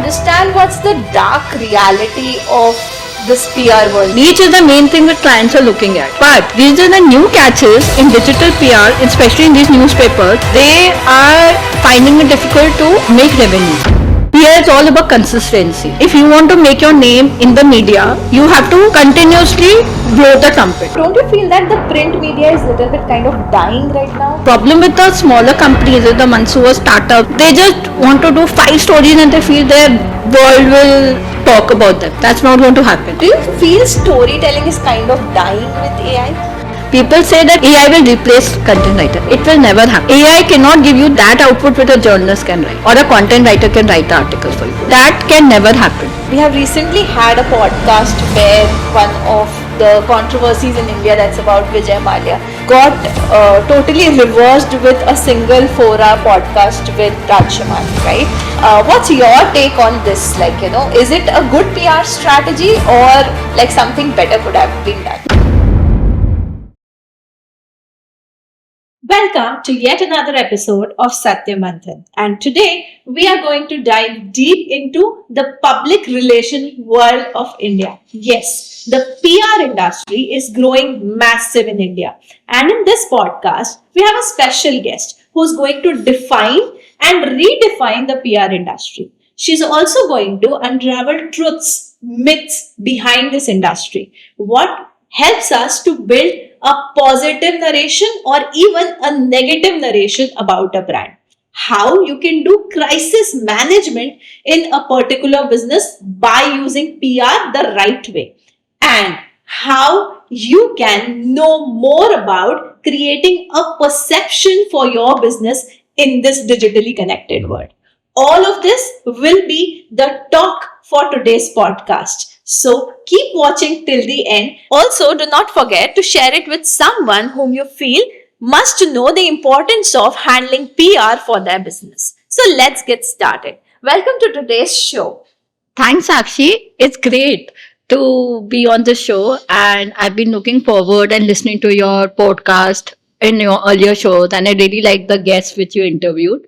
understand what's the dark reality of this PR world. Reach is the main thing that clients are looking at. But these are the new catches in digital PR, especially in these newspapers. They are finding it difficult to make revenue. PR is all about consistency. If you want to make your name in the media, you have to continuously grow the trumpet. Don't you feel that the print media is little bit kind of dying right now? Problem with the smaller companies is the ones who are startup. They just want to do 5 stories and they feel their world will talk about them. That's not going to happen. Do you feel storytelling is kind of dying with AI? People say that AI will replace content writer. It will never happen. AI cannot give you that output which a journalist can write or a content writer can write the article for you. That can never happen. We have recently had a podcast where one of the controversies in India that's about Vijay Mallya got totally reversed with a single 4-hour podcast with Raj Shamani, right? What's your take on this? Like, is it a good PR strategy or like something better could have been done? Welcome to yet another episode of Satya Manthan, and today we are going to dive deep into the public relation world of India. Yes, the PR industry is growing massive in India, and in this podcast we have a special guest who's going to define and redefine the PR industry. She's also going to unravel truths, myths behind this industry. What helps us to build a positive narration or even a negative narration about a brand. How you can do crisis management in a particular business by using PR the right way. And how you can know more about creating a perception for your business in this digitally connected world. All of this will be the talk for today's podcast. So keep watching till the end. Also, do not forget to share it with someone whom you feel must know the importance of handling PR for their business. So let's get started. Welcome to today's show. Thanks, Sakshi. It's great to be on the show, and I've been looking forward and listening to your podcast in your earlier shows, and I really like the guests which you interviewed.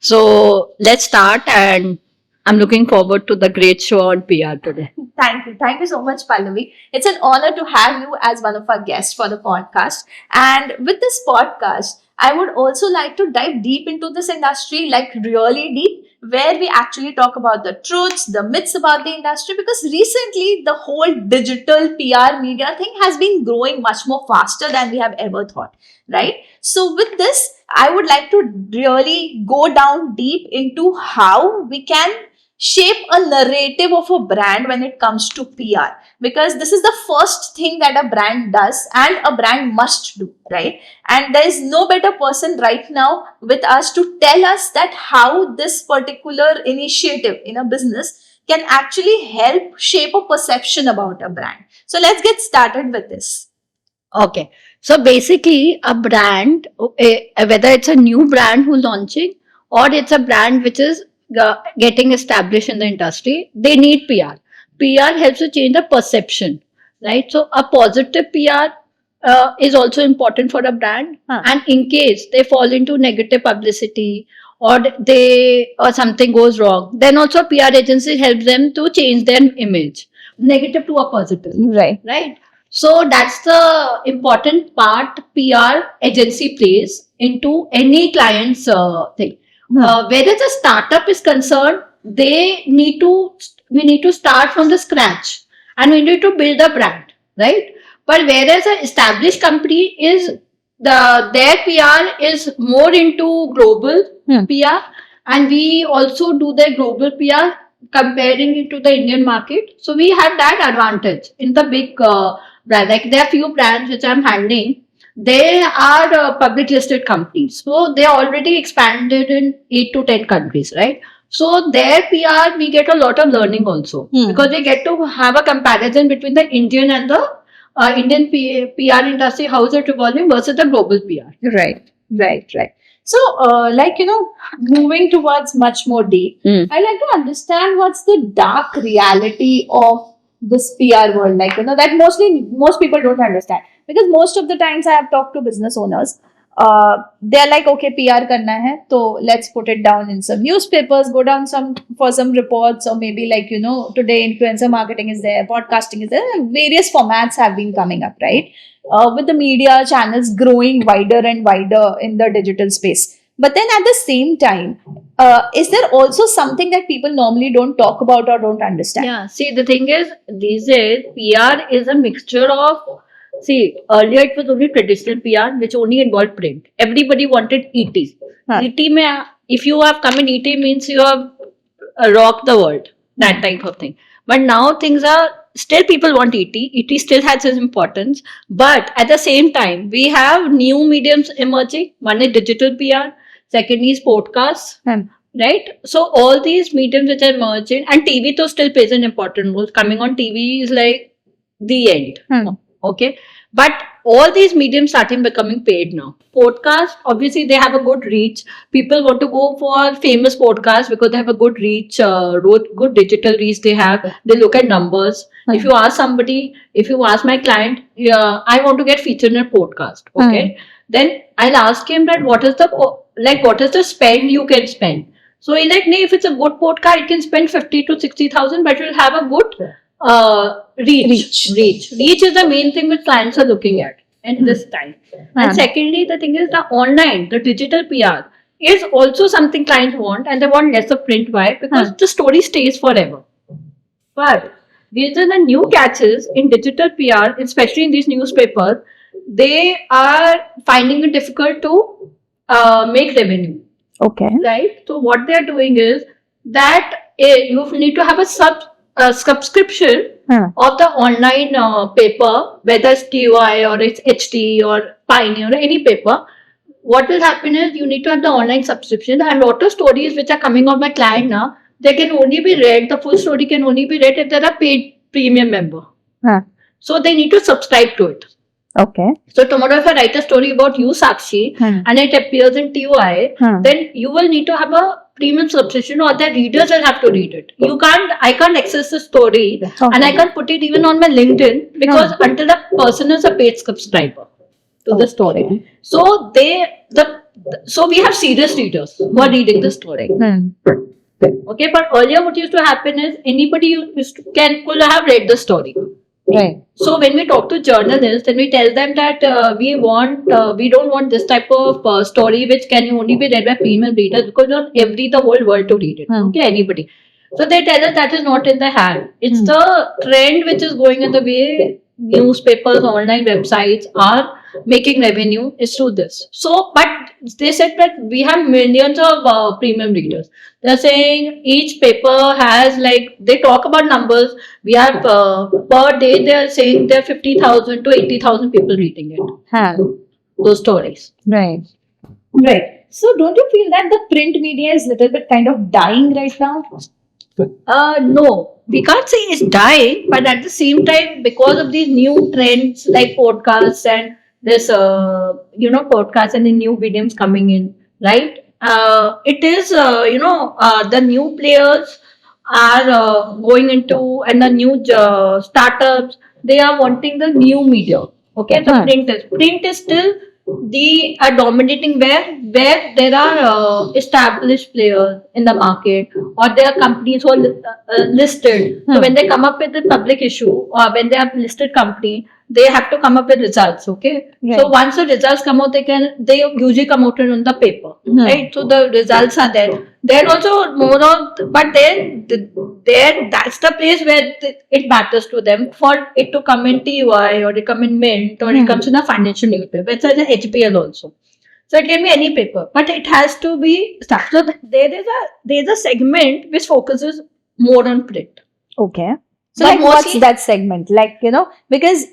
So let's start, and I'm looking forward to the great show on PR today. Thank you. Thank you so much, Pallavi. It's an honor to have you as one of our guests for the podcast. And with this podcast, I would also like to dive deep into this industry, like really deep, where we actually talk about the truths, the myths about the industry, because recently the whole digital PR media thing has been growing much more faster than we have ever thought, right? So with this, I would like to really go down deep into how we can shape a narrative of a brand when it comes to PR, because this is the first thing that a brand does and a brand must do, right? And there is no better person right now with us to tell us that how this particular initiative in a business can actually help shape a perception about a brand. So let's get started with this. Okay. So basically, a brand, whether it's a new brand who's launching or it's a brand which is getting established in the industry, they need PR. PR helps to change the perception, right? So a positive PR is also important for a brand. And in case they fall into negative publicity or something goes wrong, then also PR agency helps them to change their image, negative to a positive. Right. So that's the important part PR agency plays into any client's thing. Whether the startup is concerned, we need to start from the scratch and we need to build a brand, right? But whereas an established company is their PR is more into global PR, and we also do their global PR comparing it to the Indian market. So we have that advantage in the big brand. Like there are few brands which I'm handling. They are public listed companies. So they are already expanded in 8 to 10 countries, right? So their PR, we get a lot of learning also because we get to have a comparison between the Indian and the Indian PR industry, how is it evolving versus the global PR. Right. So, moving towards much more deep, I'd like to understand what's the dark reality of this PR world, that most people don't understand. Because most of the times I have talked to business owners, they're like, okay, PR karna hai, so let's put it down in some newspapers, go down for some reports, or maybe like, today influencer marketing is there, podcasting is there, various formats have been coming up, right? With the media channels growing wider and wider in the digital space. But then at the same time, is there also something that people normally don't talk about or don't understand? Yeah, see, the thing is, these days, PR is a mixture of. See, earlier it was only traditional PR, which only involved print. Everybody wanted ET. Huh. ET, if you have come in ET, means you have rocked the world, that type of thing. But now things are still people want ET. ET still has its importance. But at the same time, we have new mediums emerging. One is digital PR, second is podcasts. Right? So all these mediums which are emerging, and TV though still plays an important role. Coming on TV is like the end. Okay. But all these mediums starting becoming paid now. Podcast, obviously they have a good reach. People want to go for famous podcasts because they have a good reach, good digital reach they have. They look at numbers. If you ask somebody, if you ask my client, I want to get featured in a podcast. Okay. Then I'll ask him that what is the spend you can spend. So he's like, if it's a good podcast, it can spend 50 to 60,000, but you'll have a good reach. Reach is the main thing which clients are looking at this time. And secondly, the thing is the online, the digital PR is also something clients want, and they want less of print. Why? Because the story stays forever. But these are the new catches in digital PR, especially in these newspapers. They are finding it difficult to make revenue. Okay. Right? So what they are doing is that you need to have a subscription of the online paper, whether it's TY or it's HT or Pioneer or any paper. What will happen is you need to have the online subscription, and a lot of stories which are coming on my client now, they can only be read, the full story can only be read if they're a paid premium member. So they need to subscribe to it. Okay. So tomorrow if I write a story about you, Sakshi, and it appears in TOI, then you will need to have a premium subscription, or the readers will have to read it. I can't access the story, and I can't put it even on my LinkedIn, because until the person is a paid subscriber to the story. So so we have serious readers who are reading the story. Okay, but earlier what used to happen is anybody could have read the story. Right. So when we talk to journalists, then we tell them that we don't want this type of story which can only be read by female readers, because not the whole world to read it. Okay, anybody. So they tell us that is not in the hand. It's the trend which is going in the way newspapers, online websites are making revenue is through this. So, but they said that we have millions of premium readers. They're saying each paper has they talk about numbers. We have per day, they're saying there are 50,000 to 80,000 people reading it. Those stories. Right. Right. So don't you feel that the print media is little bit kind of dying right now? No, we can't say it's dying, but at the same time, because of these new trends like podcasts and this, podcasts and the new videos coming in, right? It is, the new players are going into, and the new startups, they are wanting the new media. Okay, so print is still are dominating where there are established players in the market, or there are companies who are listed. So when they come up with a public issue, or when they have listed company, they have to come up with results. Okay, so once the results come out, they usually come out on the paper, right? So the results are there. Then also more of, but then that's the place where it matters to them for it to come in TY, or it come in Mint, or it comes in a financial newspaper. It's an HPL also. So it can be any paper, but it has to be. So there's a segment which focuses more on print. Okay. So But what's mostly- that segment? Because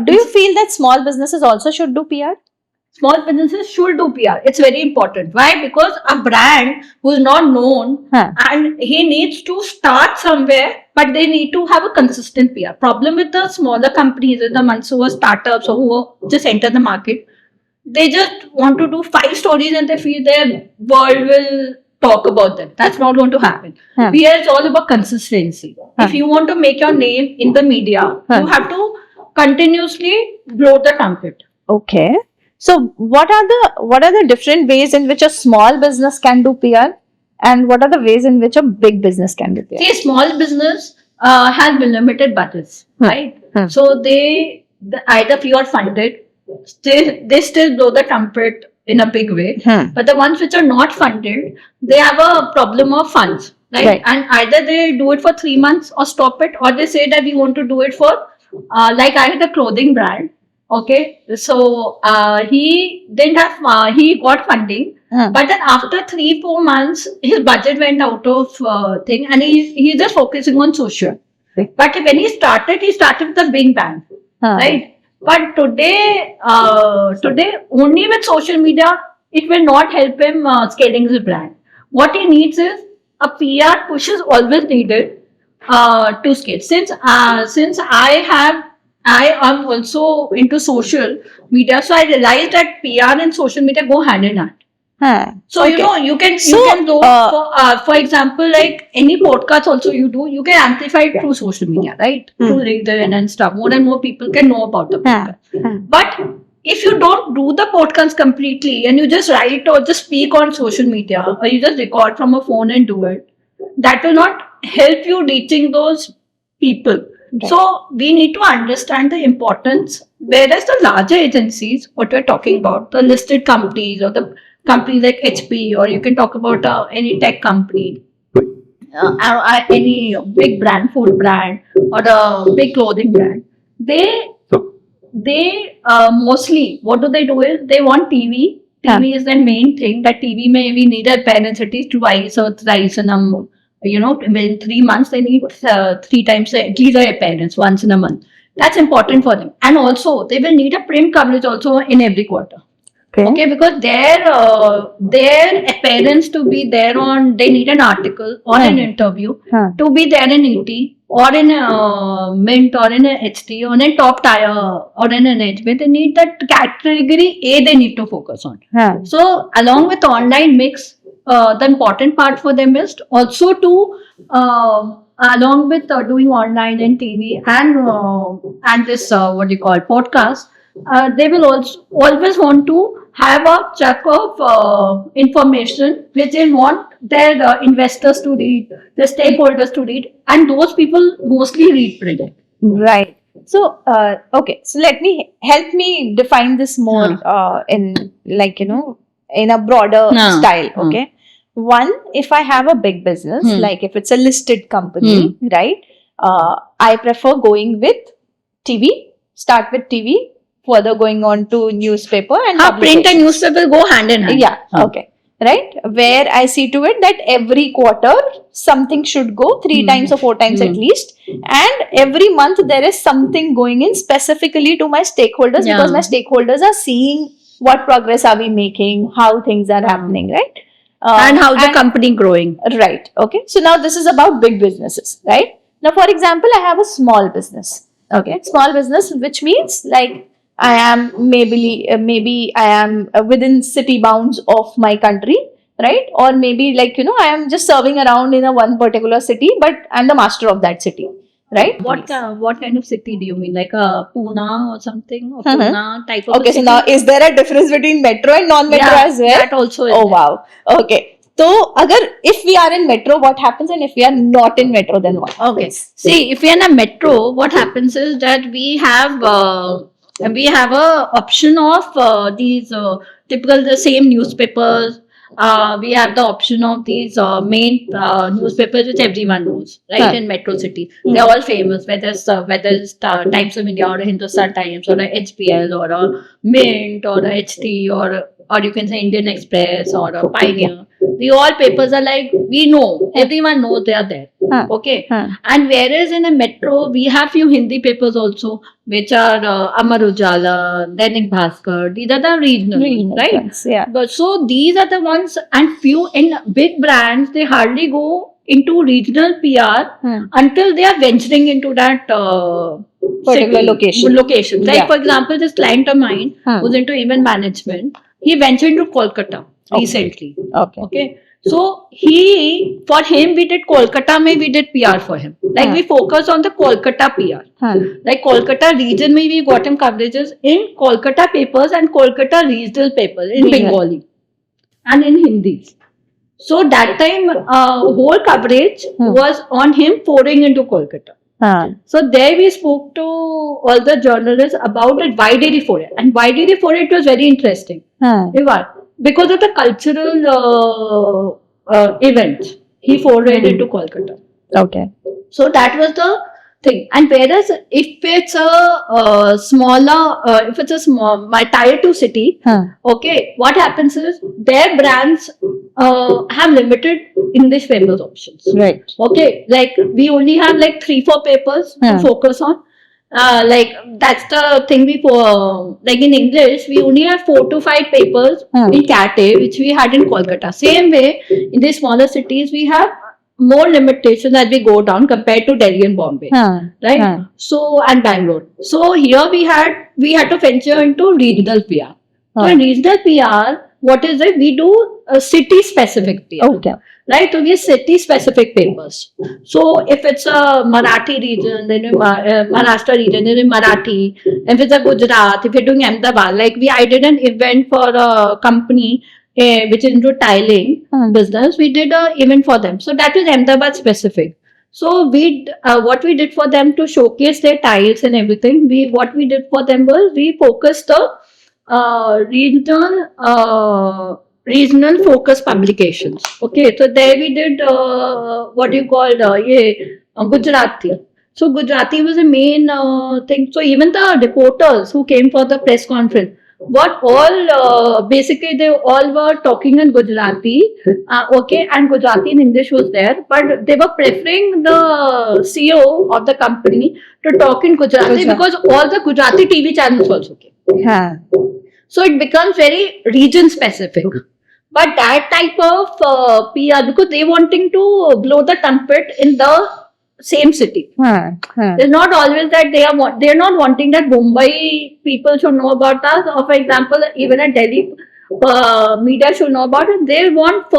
do you feel that small businesses also should do PR? Small businesses should do PR. It's very important. Why? Because a brand who's not known and he needs to start somewhere, but they need to have a consistent PR. Problem with the smaller companies, the ones who are startups or who just enter the market, they just want to do 5 stories and they feel their world will talk about them. That's not going to happen. PR is all about consistency. If you want to make your name in the media, you have to continuously blow the trumpet. Okay. So what are the different ways in which a small business can do PR, and what are the ways in which a big business can do PR? See, small business has limited budgets, right? So either pure funded, they still blow the trumpet in a big way. But the ones which are not funded, they have a problem of funds, right? And either they do it for 3 months or stop it, or they say that we want to do it for, like I had a clothing brand. Okay, so he didn't have, he got funding, but then after 3-4 months, his budget went out of thing, and he's just focusing on social. But when he started with a big bang, right? But today only with social media, it will not help him scaling his brand. What he needs is a PR push is always needed to scale. Since I am also into social media, so I realized that PR and social media go hand in hand. So you know you can go for example, like any podcast also you can amplify it through social media, right? Through LinkedIn and stuff. More and more people can know about the podcast. But if you don't do the podcast completely and you just write or just speak on social media, or you just record from a phone and do it, that will not help you reaching those people. So we need to understand the importance. Whereas the larger agencies, what we're talking about, the listed companies or the companies like HP, or you can talk about any tech company, any big brand, food brand, or a big clothing brand, they mostly, what do? Is they want TV. TV is the main thing. That TV may we need appearance at least twice or thrice in a in 3 months they need 3 times at least their appearance once in a month. That's important for them. And also they will need a print coverage also in every quarter. Okay, because their appearance to be there on, they need an article or an interview to be there in ET or in Mint or in a HT or in a top tier or in an HB. They need that category A, they need to focus on. So along with online mix, the important part for them is also to along with doing online and TV and this what you call podcast, they will also always want to have a chunk of information which they want their investors to read, their stakeholders to read, and those people mostly read print. Right. So, okay. So help me define this more in in a broader style. Okay. One, if I have a big business, like if it's a listed company, right? I prefer going with TV. Start with TV. Further going on to newspaper and print and newspaper go hand in hand. Yeah. Okay. Right. Where I see to it that every quarter something should go 3 times or 4 times at least, and every month there is something going in specifically to my stakeholders, because my stakeholders are seeing what progress are we making, how things are happening, right? And how the company growing. Right. Okay. So now this is about big businesses, right? Now, for example, I have a small business. Okay. Small business, which means like I am maybe I am within city bounds of my country, right? Or maybe like, I am just serving around in a one particular city, but I'm the master of that city, right? What kind of city do you mean? Like a Pune or something? Or Pune type of Okay, so now is there a difference between metro and non-metro as well? That also is. Oh, wow. Okay. So, if we are in metro, what happens? And if we are not in metro, then what happens? Okay. See, if we are in a metro, what happens is that we have a option of these typical the same newspapers. We have the option of these main newspapers which everyone knows, right? In Metro City, they're all famous. Whether it's Times of India or Hindustan Times or a HPL or a Mint or a HT or you can say Indian Express or a Pioneer. The all papers are like, we know, everyone knows they are there. Okay. And whereas in a metro, we have few Hindi papers also, which are Amar Ujala, Dainik Bhaskar. These are the regional, right? Ones, yeah. But so these are the ones, and few in big brands, they hardly go into regional PR until they are venturing into that particular location. Like for example, this client of mine who's into event management, he ventured into Kolkata recently. Okay. So for him, we did Kolkata mein, we did PR for him. Like we focus on the Kolkata PR. Like Kolkata region mein, we got him coverages in Kolkata papers and Kolkata regional papers in Bengali and in Hindi. So that time, whole coverage was on him pouring into Kolkata. So there we spoke to all the journalists about it. Why did he for it? And why did he for it was very interesting. Because of the cultural event, he forayed into Kolkata. Okay. So that was the thing. And whereas if it's a smaller, if it's a small, my tier 2 city, okay, what happens is their brands have limited English papers options. Right. Okay, like we only have like 3-4 papers to focus on. Like that's the thing like in English, we only have 4 to 5 papers in Cat A, which we had in Kolkata. Same way, in the smaller cities, we have more limitations as we go down compared to Delhi and Bombay, right? So and Bangalore. So here we had to venture into regional PR. So in regional PR, what is it? We do a city specific PR. Okay. Right, so we have city-specific papers. So if it's a Marathi region, then Maharashtra region, then Marathi. If it's a Gujarat, if you're doing Ahmedabad, I did an event for a company which is into tiling business. We did an event for them. So that is Ahmedabad specific. So what we did for them to showcase their tiles and everything, what we did for them was we focused the regional focus publications. Okay, so there we did Gujarati. So Gujarati was the main thing. So even the reporters who came for the press conference, basically they all were talking in Gujarati. Okay, and Gujarati in English was there, but they were preferring the CEO of the company to talk in Gujarati because all the Gujarati TV channels also came. So it becomes very region specific. But that type of PR, because they wanting to blow the trumpet in the same city. It's not always that they're not wanting that Mumbai people should know about us, or for example, even a Delhi media should know about it. They want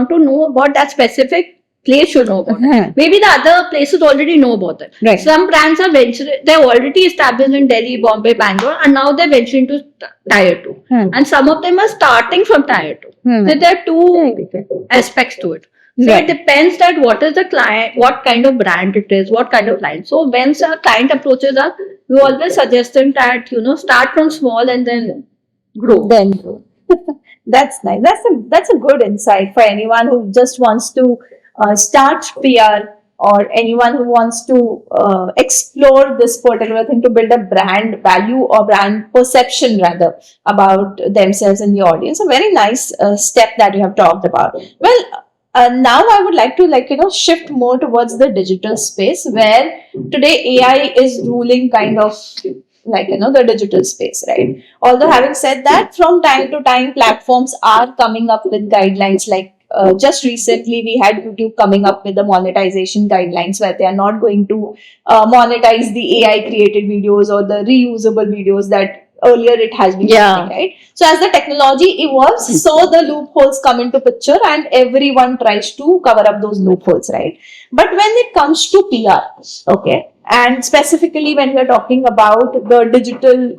to know about that specific place should know about it. Maybe the other places already know about it. Right. Some brands are they're already established in Delhi, Bombay, Bangalore, and now they're venturing to tier 2. And some of them are starting from tier 2. So there are two aspects to it. So it depends that what is the client, what kind of brand it is, what kind of client. So when a client approaches us, we always suggest them that, start from small and then grow. That's nice. That's a good insight for anyone who just wants to start PR, or anyone who wants to explore this particular thing to build a brand value or brand perception rather about themselves in the audience. A very nice step that you have talked about. Well, now I would like to shift more towards the digital space, where today AI is ruling kind of the digital space, right? Although having said that, from time to time platforms are coming up with guidelines. Just recently we had YouTube coming up with the monetization guidelines, where they are not going to monetize the AI created videos or the reusable videos that earlier it has been doing, right? So as the technology evolves, so the loopholes come into picture and everyone tries to cover up those loopholes, right? But when it comes to PR, okay, and specifically when we are talking about the digital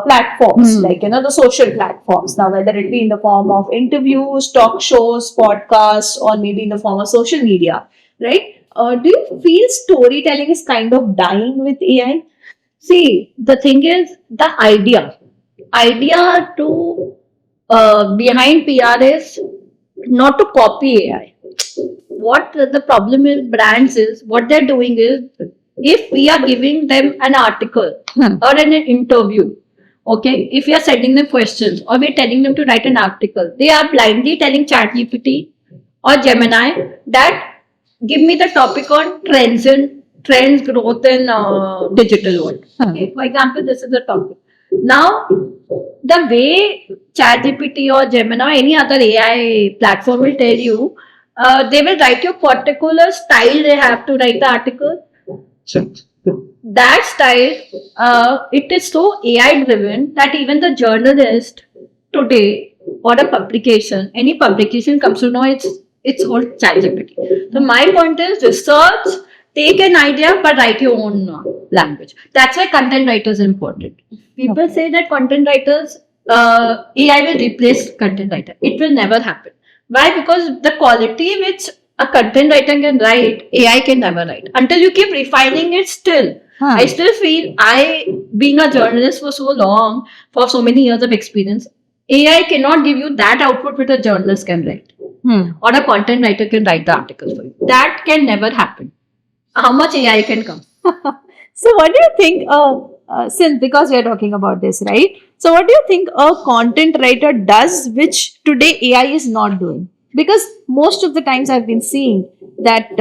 platforms, the social platforms, now whether it be in the form of interviews, talk shows, podcasts, or maybe in the form of social media, right? Do you feel storytelling is kind of dying with AI? See, the thing is, the idea to behind PR is not to copy AI. What the problem is, brands is, what they're doing is, if we are giving them an article or an interview, okay, if we are sending them questions or we're telling them to write an article, they are blindly telling ChatGPT or Gemini that give me the topic on trends, growth in digital world. Okay, for example, this is the topic. Now, the way ChatGPT or Gemini or any other AI platform will tell you, they will write your particular style they have to write the article. That style, it is so AI driven that even the journalist today or a publication, any publication comes to know it's called ChatGPT. So my point is research, take an idea, but write your own language. That's why content writers are important. People say that content writers, AI will replace content writer. It will never happen. Why? Because the quality which a content writer can write, AI can never write. Until you keep refining it still. I still feel being a journalist for so long, for so many years of experience, AI cannot give you that output which a journalist can write. Or a content writer can write the articles for you. That can never happen. How much AI can come? So, what do you think, since because we are talking about this, right? So, what do you think a content writer does which today AI is not doing? Because most of the times I've been seeing that,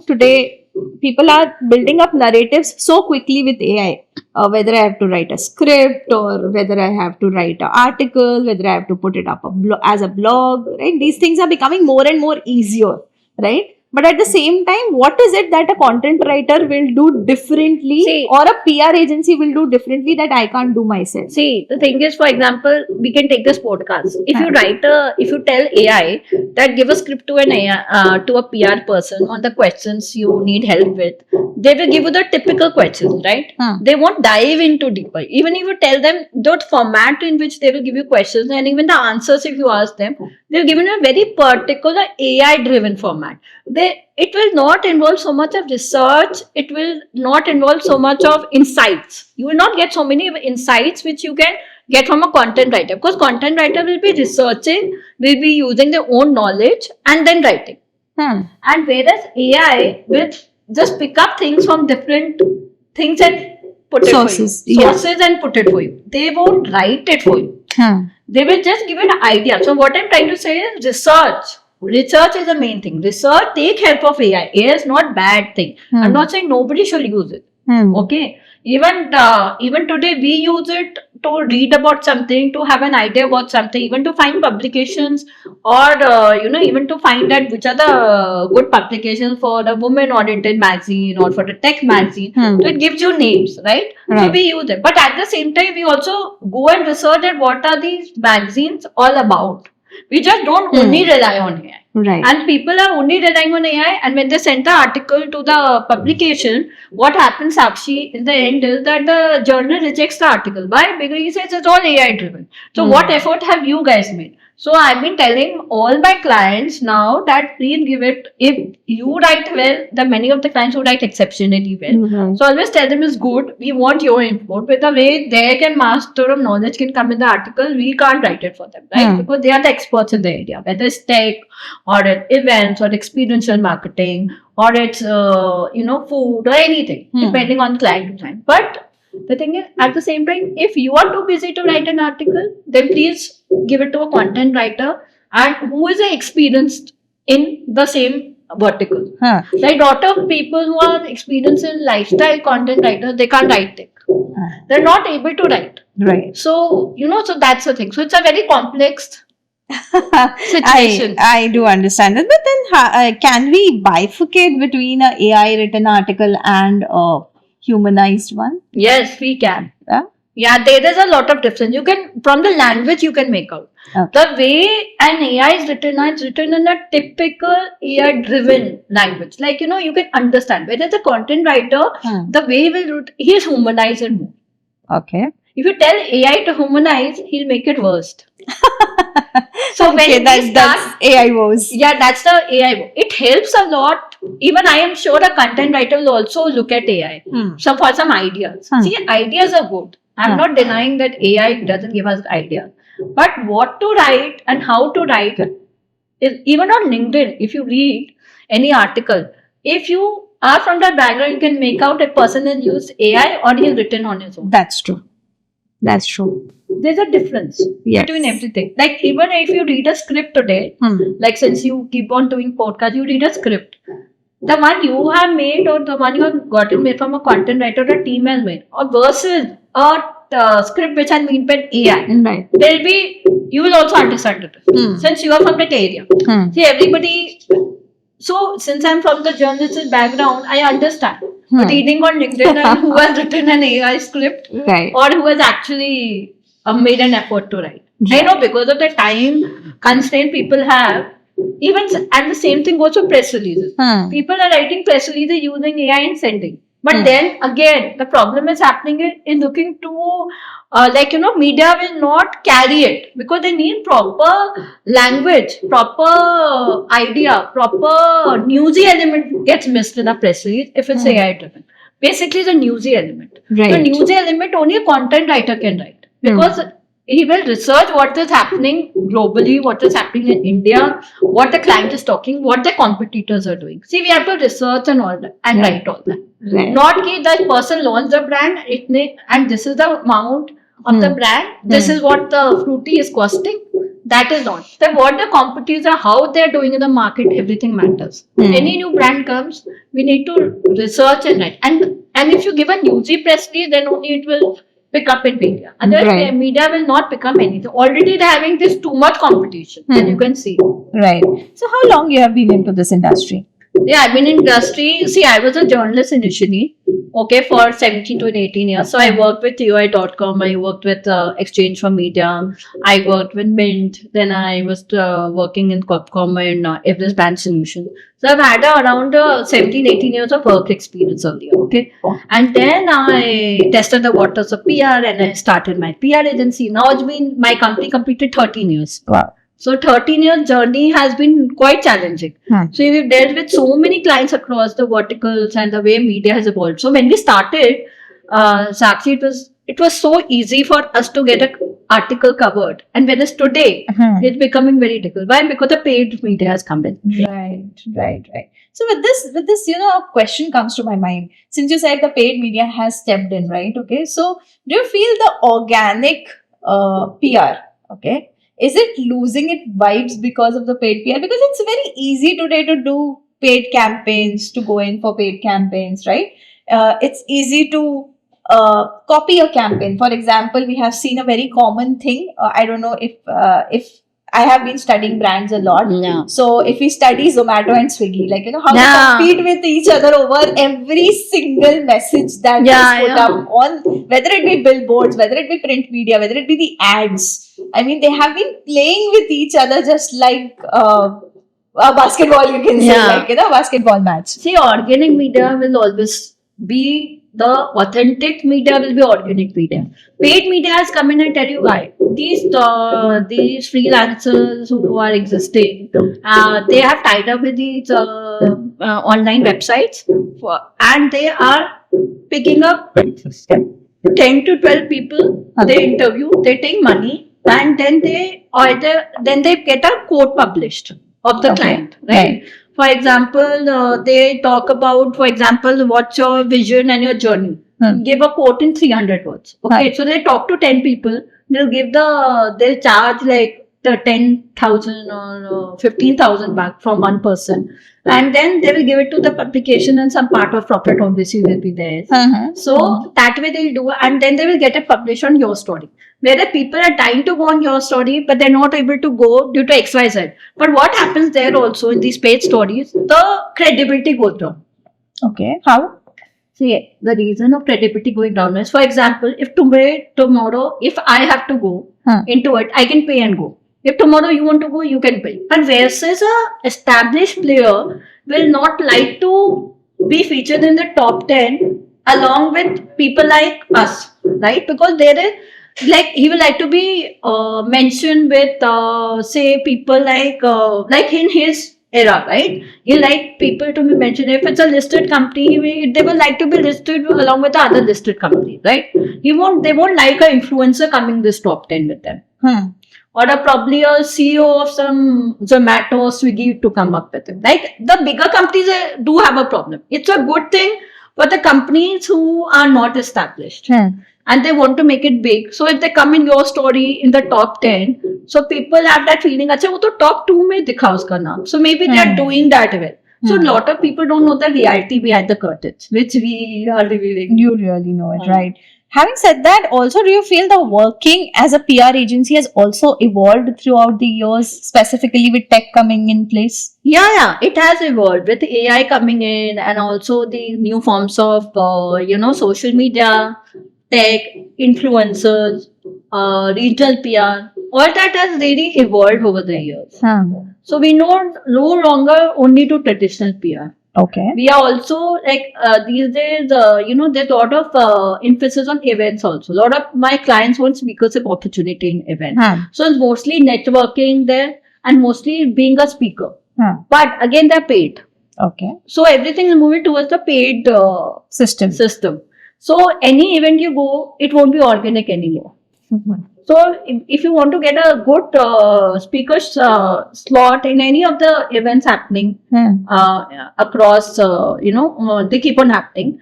today people are building up narratives so quickly with AI. Whether I have to write a script or whether I have to write an article, whether I have to put it up as a blog, right? These things are becoming more and more easier, right? But at the same time, what is it that a content writer will do differently See- or a PR agency will do differently that I can't do myself? See, the thing is, for example, we can take this podcast. If you tell AI that give a script to an AI, to a PR person on the questions you need help with, they will give you the typical questions, right? They won't dive into deeper. Even if you tell them the format in which they will give you questions and even the answers if you ask them, they'll give you a very particular AI-driven format. It will not involve so much of research. It will not involve so much of insights. You will not get so many insights which you can get from a content writer. Because content writer will be researching, will be using their own knowledge and then writing. And whereas AI will just pick up things from different things and put it Sources, for you. yeah. Sources and put it for you. They won't write it for you. They will just give you an idea. So what I'm trying to say is research. Research is the main thing. Research, take help of AI. AI is not bad thing. I'm not saying nobody should use it. Okay. Even today we use it to read about something, to have an idea about something, even to find publications, or even to find that which are the good publications for the women-oriented magazine or for the tech magazine. So it gives you names, right? So we use it. But at the same time, we also go and research at what are these magazines all about. We just don't only rely on AI. Right. And people are only relying on AI, and when they send the article to the publication, what happens actually in the end is that the journal rejects the article. Why? Because he says it's all AI driven. So what effort have you guys made? So I've been telling all my clients now that please give it, if you write well, the many of the clients who write exceptionally well. So always tell them it's good, we want your input. With the way they can master of knowledge can come in the article, we can't write it for them, right? Because they are the experts in the area, whether it's tech or it's events or experiential marketing or it's food or anything, depending on client to client. But the thing is, at the same time, if you are too busy to write an article, then please give it to a content writer and who is experienced in the same vertical. Like a lot of people who are experienced in lifestyle content writers, they can't write tech. They're not able to write. Right. So, so that's the thing. So it's a very complex situation. I do understand that, but then can we bifurcate between a AI written article and a humanized one? Yes, we can. Yeah? Yeah, there is a lot of difference. You can, from the language, you can make out. Okay. The way an AI is written, it's written in a typical AI-driven language. Like, you can understand. Whether it's a content writer, the way he is humanized and more. Okay. If you tell AI to humanize, he'll make it worst. So Okay, when that's AI woes. yeah, that's the AI. It helps a lot. Even I am sure a content writer will also look at AI. So for some ideas. See, ideas are good. I'm not denying that AI doesn't give us ideas. But what to write and how to write is even on LinkedIn, if you read any article, if you are from that background, you can make out a person has used AI or he's written on his own. That's true. That's true. There's a difference Yes. between everything. Like even if you read a script today, like since you keep on doing podcast, you read a script. The one you have made or the one you have gotten made from a content writer or a team has made, or versus a script which has been by AI. Right. There'll be, you will also understand it. Since you are from that area. See, everybody, so since I'm from the journalistic background, I understand. But reading on LinkedIn and who has written an AI script Right. or who has actually made an effort to write. I know because of the time constraint people have, and the same thing goes for press releases. People are writing press releases using AI and sending. But then again, the problem is happening in looking to, media will not carry it because they need proper language, proper idea, proper newsy element gets missed in a press release if it's AI driven. Basically, the newsy element. Right. The newsy element only a content writer can write because he will research what is happening globally, what is happening in India, what the client is talking, what the competitors are doing. See, we have to research and all that and write all that. Right. Not that that person launched the brand, and this is the amount of the brand, this is what the fruity is costing. That is not. So what the competitors are, how they are doing in the market, everything matters. Any new brand comes, we need to research and write. And if you give a newsy press release, then only it will pick up in media. Otherwise, Right. media will not pick up anything. Already they're having this too much competition. Then you can see. Right. So how long you have been into this industry? Yeah, I've been in industry. See, I was a journalist initially, okay, for 17 to 18 years. So I worked with UI.com, I worked with Exchange for Media, I worked with Mint, then I was working in Corpcom and Everest Brand Solution. So I've had around 17, 18 years of work experience earlier, okay. And then I tested the waters of PR and I started my PR agency. Now it's been, my company completed 13 years. Wow. So 13-year journey has been quite challenging. So we've dealt with so many clients across the verticals and the way media has evolved. So when we started, Sakshi, it was so easy for us to get an article covered. And whereas today, it's becoming very difficult. Why? Because the paid media has come in. Right. So with this, a question comes to my mind. Since you said the paid media has stepped in, right? Okay. So do you feel the organic PR, okay, is it losing its vibes because of the paid PR? Because it's very easy today to do paid campaigns, to go in for paid campaigns, right? It's easy to copy a campaign. For example, we have seen a very common thing. I don't know if I have been studying brands a lot. Yeah. So if we study Zomato and Swiggy, how Yeah. they compete with each other over every single message that Yeah, is put yeah. up on, whether it be billboards, whether it be print media, whether it be the ads. I mean, they have been playing with each other just like a basketball, you can say, Yeah. basketball match. See, organic media will always be the authentic media will be organic media. Paid media has come in and tell you why. These freelancers who are existing, they have tied up with these online websites and they are picking up 10 to 12 people. They interview, they take money, and then they get a quote published of the client, right? For example, they talk about, for example, what's your vision and your journey. Give a quote in 300 words. Okay, so they talk to 10 people. They'll charge like the 10,000 or 15,000 back from one person, and then they will give it to the publication, and some part of profit obviously will be there. So that way they'll do, and then they will get it published on your story. Where people are dying to go on your story, but they're not able to go due to XYZ. But what happens there also in these paid stories, the credibility goes down. Okay. How? See, the reason of credibility going down is, for example, if tomorrow, if I have to go into it, I can pay and go. If tomorrow you want to go, you can pay. But versus a established player will not like to be featured in the top 10 along with people like us, right? Because there is, he will like to be mentioned with, say, people like in his era, right? He like people to be mentioned. If it's a listed company, they will like to be listed along with the other listed company, right? They won't like an influencer coming this top 10 with them. Or probably a CEO of some Zomato or Swiggy to come up with it. Like the bigger companies do have a problem. It's a good thing for the companies who are not established. And they want to make it big. So if they come in your story in the top 10, so people have that feeling, अच्छा वो तो top 2 में दिखा उसका नाम. So maybe they are doing that well. So a lot of people don't know the reality behind the curtains, which we are revealing. You really know it, right? Having said that, also, do you feel the working as a PR agency has also evolved throughout the years, specifically with tech coming in place? Yeah, it has evolved with AI coming in, and also the new forms of, social media, tech, influencers, regional PR. all that has really evolved over the years. Huh. So we no longer only do traditional PR. Okay. We are also like these days, there's a lot of emphasis on events also. A lot of my clients want speakership opportunity in events. Huh. So it's mostly networking there and mostly being a speaker. Huh. But again, they're paid. Okay. So everything is moving towards the paid System. system. So any event you go, it won't be organic anymore. Mhm. So if you want to get a good speaker slot in any of the events happening Hmm. across, they keep on happening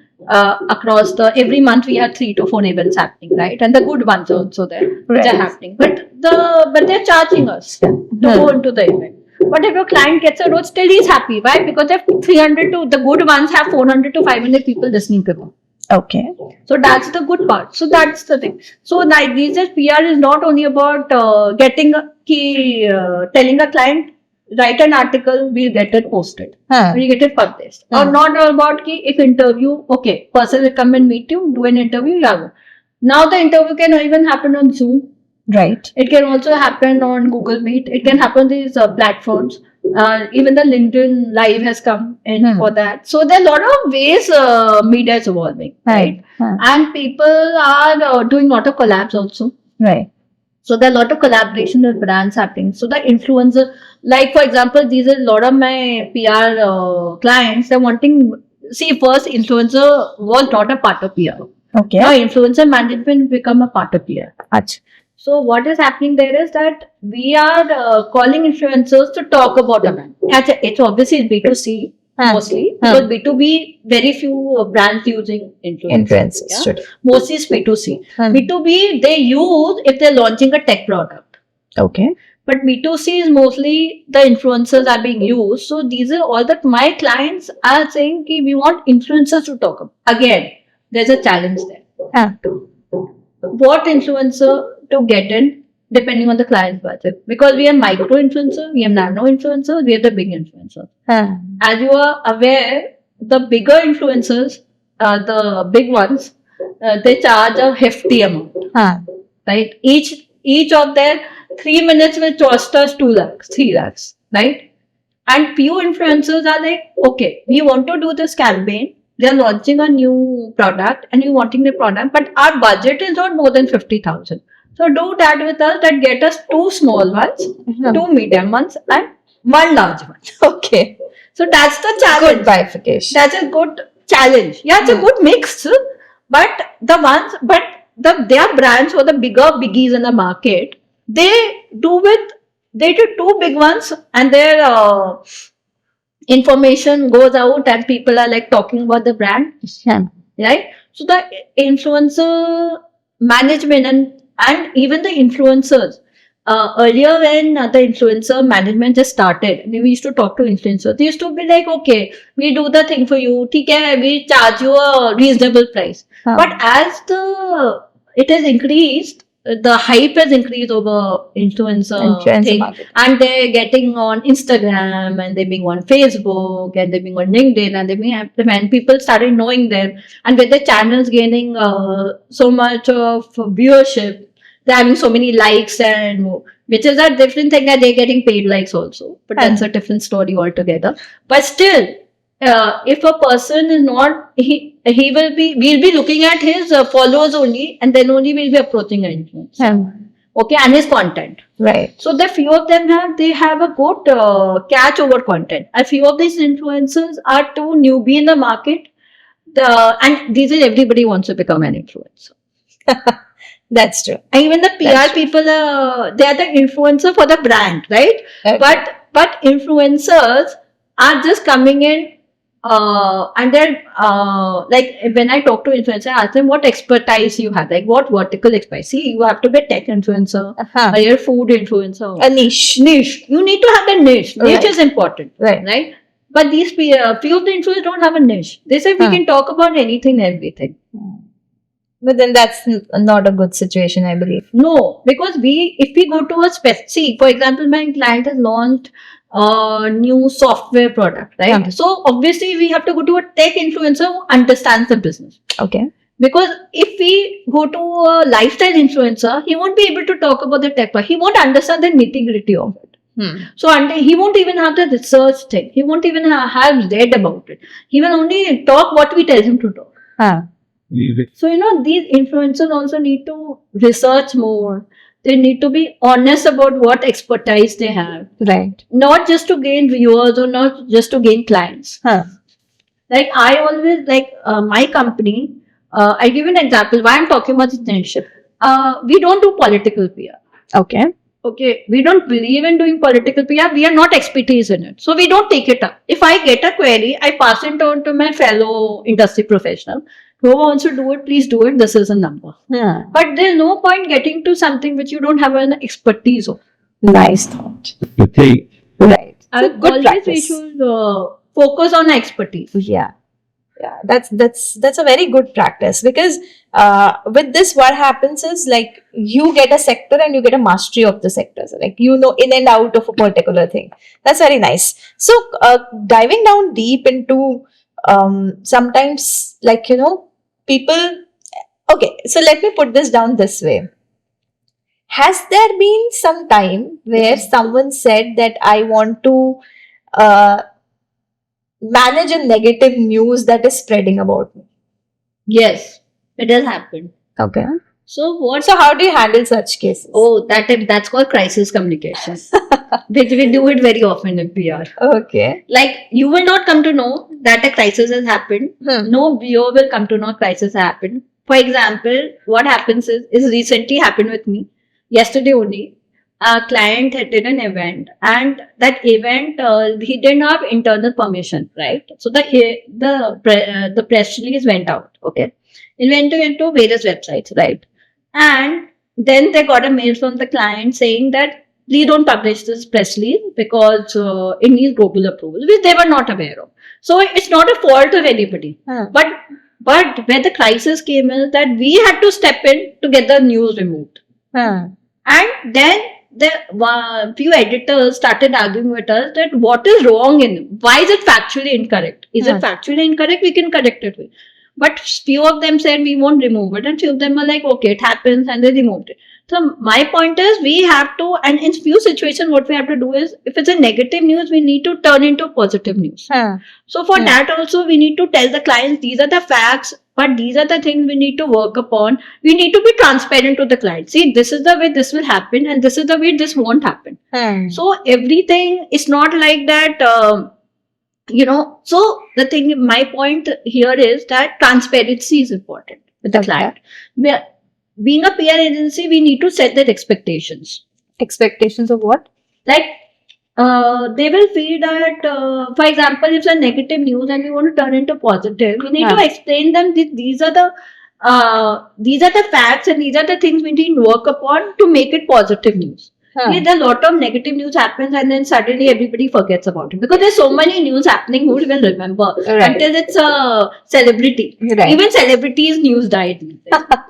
across the every month. We have 3 to 4 events happening, right? And the good ones also there which are Right. happening. But they're charging us to go into the event. But if your client gets a road, still he's happy. Why? Because they have 300 to the good ones have 400 to 500 people listening to them. Okay. So that's the good part. So that's the thing. So like these days, PR is not only about telling a client, write an article, we'll get it posted, Huh. we'll get it published. Or not about if interview, okay, person will come and meet you, do an interview, yeah. Now the interview can even happen on Zoom. Right. It can also happen on Google Meet. It can happen on these platforms. Even the LinkedIn Live has come in Hmm. for that. So there are a lot of ways media is evolving, right? Huh. And people are doing a lot of collabs also. Right. So there are a lot of collaboration with brands happening. So the influencer, like for example, these are a lot of my PR clients. They're wanting. See, first influencer was not a part of PR. Okay. Now influencer management become a part of PR. Achha. So what is happening there is that we are calling influencers to talk about a brand. It's obviously B2C Huh. mostly Huh. because B2B very few brands using influencers. Influences. Yeah? Sure. Mostly it's B2C. Hmm. B2B they use if they're launching a tech product. Okay. But B2C is mostly the influencers are being used. So these are all that my clients are saying ki we want influencers to talk about. Again, there's a challenge there. Huh. What influencer to get in depending on the client's budget. Because we have micro influencer, we have nano influencer, we have the big influencer. Huh. As you are aware, the bigger influencers, the big ones, they charge a hefty amount, Huh. right? Each of their 3 minutes will cost us 2 lakhs, 3 lakhs, right? And few influencers are like, okay, we want to do this campaign. They're launching a new product and you're wanting the product, but our budget is not more than 50,000. So do that with us, that get us 2 small ones, 2 medium ones, and 1 large one. Okay. So that's the challenge. Good bifurcation. That's a good challenge. Yeah, it's a good mix, but they are brands for the bigger biggies in the market. They do 2 big ones, and their information goes out, and people are like talking about the brand, Yeah. right? So the influencer management and even the influencers. Earlier, when the influencer management just started, we used to talk to influencers. They used to be like, okay, we do the thing for you. Okay, we charge you a reasonable price. Huh. But as it has increased, the hype has increased over influencer thing. marketing. And they're getting on Instagram and they're being on Facebook and they're being on LinkedIn and and people started knowing them. And with the channels gaining so much of viewership, they're having so many likes, and which is a different thing that they're getting paid likes also. But that's a different story altogether. But still, if a person is not, we'll be looking at his followers only, and then only we'll be approaching an influencer. Huh. Okay, and his content. Right. So the few of them have a good catch over content. A few of these influencers are too newbie in the market. And these is everybody wants to become an influencer. That's true. And even the PR That's people, they are the influencer for the brand, right? Okay. But influencers are just coming in, and they're like when I talk to influencers, I ask them what expertise you have, like what vertical expertise. See, you have to be a tech influencer, Uh-huh. or you're a food influencer. A niche. Niche. You need to have a niche. Niche Right. is important, Right. right? But these few of the influencers don't have a niche. They say we Huh. can talk about anything, everything. But then that's not a good situation, I believe. No, because if we go to a see, for example, my client has launched a new software product, right? Yeah. So obviously we have to go to a tech influencer who understands the business. Okay. Because if we go to a lifestyle influencer, he won't be able to talk about the tech part. He won't understand the nitty-gritty of it. So he won't even have the research thing. He won't even have read about it. He will only talk what we tell him to talk. So, these influencers also need to research more. They need to be honest about what expertise they have. Right. Not just to gain viewers or not just to gain clients. Like I always, my company, I give an example. Why I'm talking about internship. We don't do political PR. Okay, we don't believe in doing political PR. We are not expertise in it. So we don't take it up. If I get a query, I pass it on to my fellow industry professional. Who wants to do it, please do it. This is a number. But there's no point getting to something which you don't have an expertise of. Nice thought. Okay. Right. And good always practice. we should focus on expertise. Yeah. That's a very good practice, because with this what happens is, like, you get a sector and you get a mastery of the sectors, like in and out of a particular thing. That's very nice. So diving down deep into sometimes, people. Okay, so let me put this down this way. Has there been some time where someone said that I want to manage a negative news that is spreading about me? Yes, it has happened. Okay. So So how do you handle such cases? Oh, that's called crisis communication. Which we do it very often in PR. Okay. Like, you will not come to know that a crisis has happened. No viewer will come to know crisis happened. For example, what happens is recently happened with me. Yesterday only, a client had did an event, and that event he didn't have internal permission, right? So the press release went out. Okay, it went into various websites, right? And then they got a mail from the client saying that please don't publish this press release because it needs global approval, which they were not aware of. So it's not a fault of anybody. But where the crisis came is that we had to step in to get the news removed. And then the few editors started arguing with us that what is wrong in it? Why is it factually incorrect? Is it factually incorrect? We can correct it. But few of them said we won't remove it, and few of them were like, okay, it happens, and they removed it. So my point is, we have to, and in few situations, what we have to do is, if it's a negative news, we need to turn into positive news. So for that also, we need to tell the clients, these are the facts, but these are the things we need to work upon. We need to be transparent to the client. See, this is the way this will happen, and this is the way this won't happen. So everything is not like that. So the thing, my point here is that transparency is important with the client. Being a PR agency, we need to set their expectations. Expectations of what? Like, they will feel that, for example, if it's a negative news and we want to turn into positive, we need to explain them these are the facts and these are the things we need to work upon to make it positive news. Yeah, a lot of negative news happens and then suddenly everybody forgets about it, because there's so many news happening, who will remember until it's a celebrity. Even celebrities' news died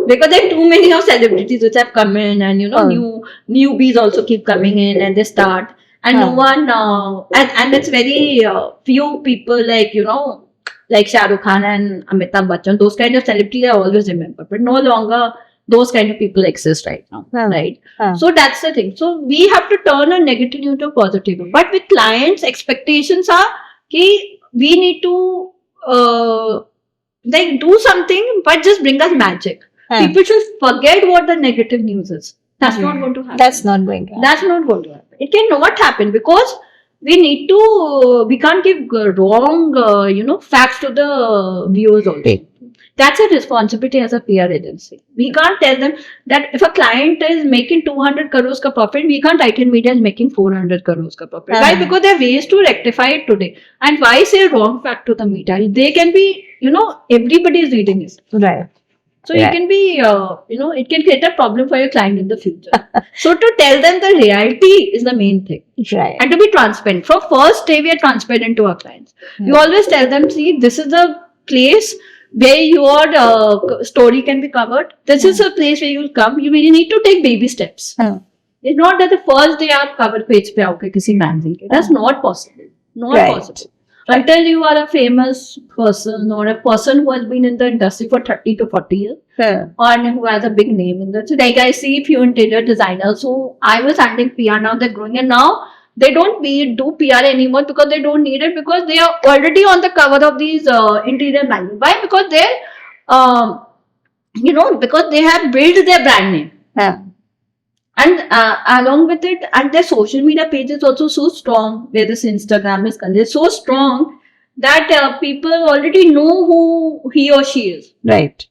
because there are too many of celebrities which have come in, and new newbies also keep coming in, and they start, and no one and it's very few people like Shah Rukh Khan and Amitabh Bachchan, those kind of celebrities are always remembered, but no longer those kind of people exist right now, right? So that's the thing. So we have to turn a negative into a positive. But with clients, expectations are we need to do something, but just bring us magic. People should forget what the negative news is. That's not going to happen. That's not going to happen. That's not going to happen. It cannot happen because we can't give wrong, facts to the viewers also. That's a responsibility as a PR agency. We can't tell them that if a client is making 200 crores ka profit, we can't write in media is making 400 crores ka profit. Why? Because there are ways to rectify it today. And why say wrong fact to the media? They can be, everybody is reading it. Right. So it can be, it can create a problem for your client in the future. So to tell them the reality is the main thing. Right. And to be transparent. From first day, we are transparent to our clients. We always tell them, see, this is the place where your story can be covered. This is a place where you'll come. You really need to take baby steps. It's not that the first day आप cover page पे आओगे किसी magazine के. That's not possible. Not possible. Until you are a famous person or a person who has been in the industry for 30 to 40 years or who has a big name in that. So like I see few interior designers who I was handling PR, now they're growing, and now they don't do PR anymore because they don't need it, because they are already on the cover of these interior magazines. Why? Because they're because they have built their brand name. Yeah. And along with it, and their social media page is also so strong, where this Instagram is concerned, it's so strong that people already know who he or she is. Right.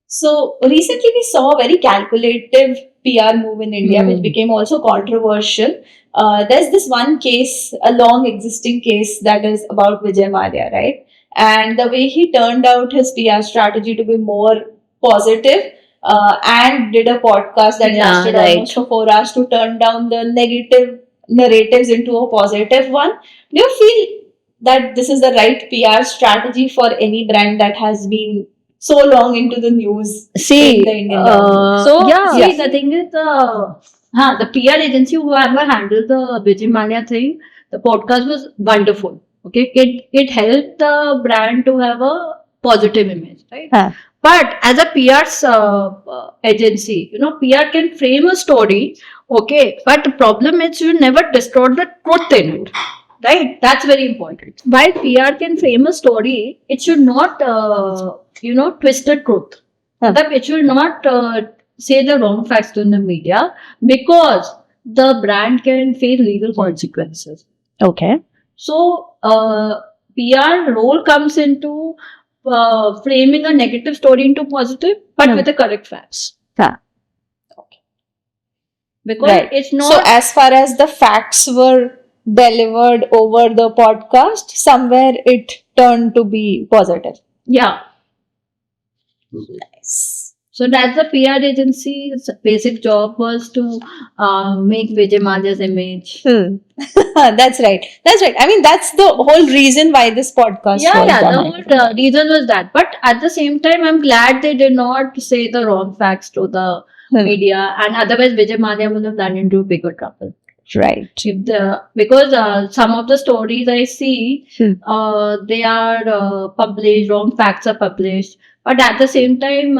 So recently we saw a very calculative PR move in India, which became also controversial. There's this one case, a long existing case, that is about Vijay Mallya, right? And the way he turned out his PR strategy to be more positive, and did a podcast that Yeah, lasted right. almost for 4 hours to turn down the negative narratives into a positive one. Do you feel that this is the right PR strategy for any brand that has been so long into the news See, in the Indian government? see, the thing is, the PR agency who ever handled the Vijay Mallya thing, the podcast was wonderful. Okay, it helped the brand to have a positive image, right? Huh. But as a PR agency, PR can frame a story, okay, but the problem is you never distort the truth in it. Right? That's very important. While PR can frame a story, it should not, twist the truth. Huh. That it should not say the wrong facts to the media, because the brand can face legal consequences. Okay. So, PR role comes into framing a negative story into positive, but with the correct facts. Huh. Because Right. it's not. So as far as the facts were delivered over the podcast, somewhere it turned to be positive. Yeah. Nice. So that's the PR agency's basic job, was to make Vijay Mallya's image. That's right. That's right. I mean, that's the whole reason why this podcast Yeah, was the done. whole reason was that. But at the same time, I'm glad they did not say the wrong facts to the media, and otherwise Vijay Mallya would have run into bigger trouble. Right. Because some of the stories I see, they are published, wrong facts are published. But at the same time,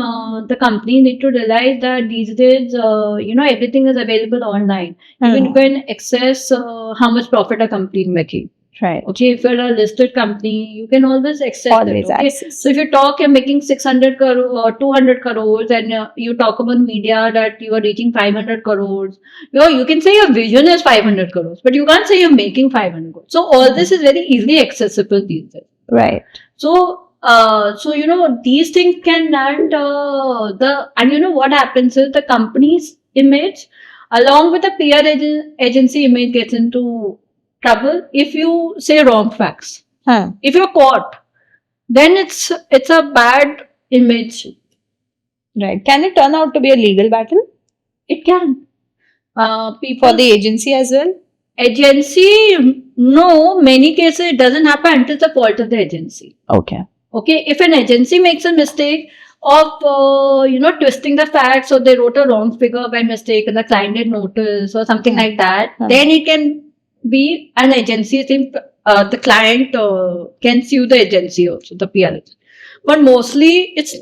the company need to realize that these days, everything is available online. Even you can access how much profit a company is making. Right. Okay, if you're a listed company, you can always access Always it. Okay? access. So if you talk you're making 600 crore or 200 crores, and you talk about media that you are reaching 500 crores, you can say your vision is 500 crores, but you can't say you're making 500 crores. So all this is very easily accessible these days. Right. So, these things can land what happens is the company's image along with the PR agency image gets into trouble if you say wrong facts. If you're caught, then it's a bad image. Right. Can it turn out to be a legal battle It can. People for the agency as well? agency, no, many cases it doesn't happen until the fault of the agency. Okay. Okay, if an agency makes a mistake of twisting the facts, or they wrote a wrong figure by mistake and the client didn't notice or something like that, then it can be an agency thing. The client can sue the agency also, the PR agency. But mostly it's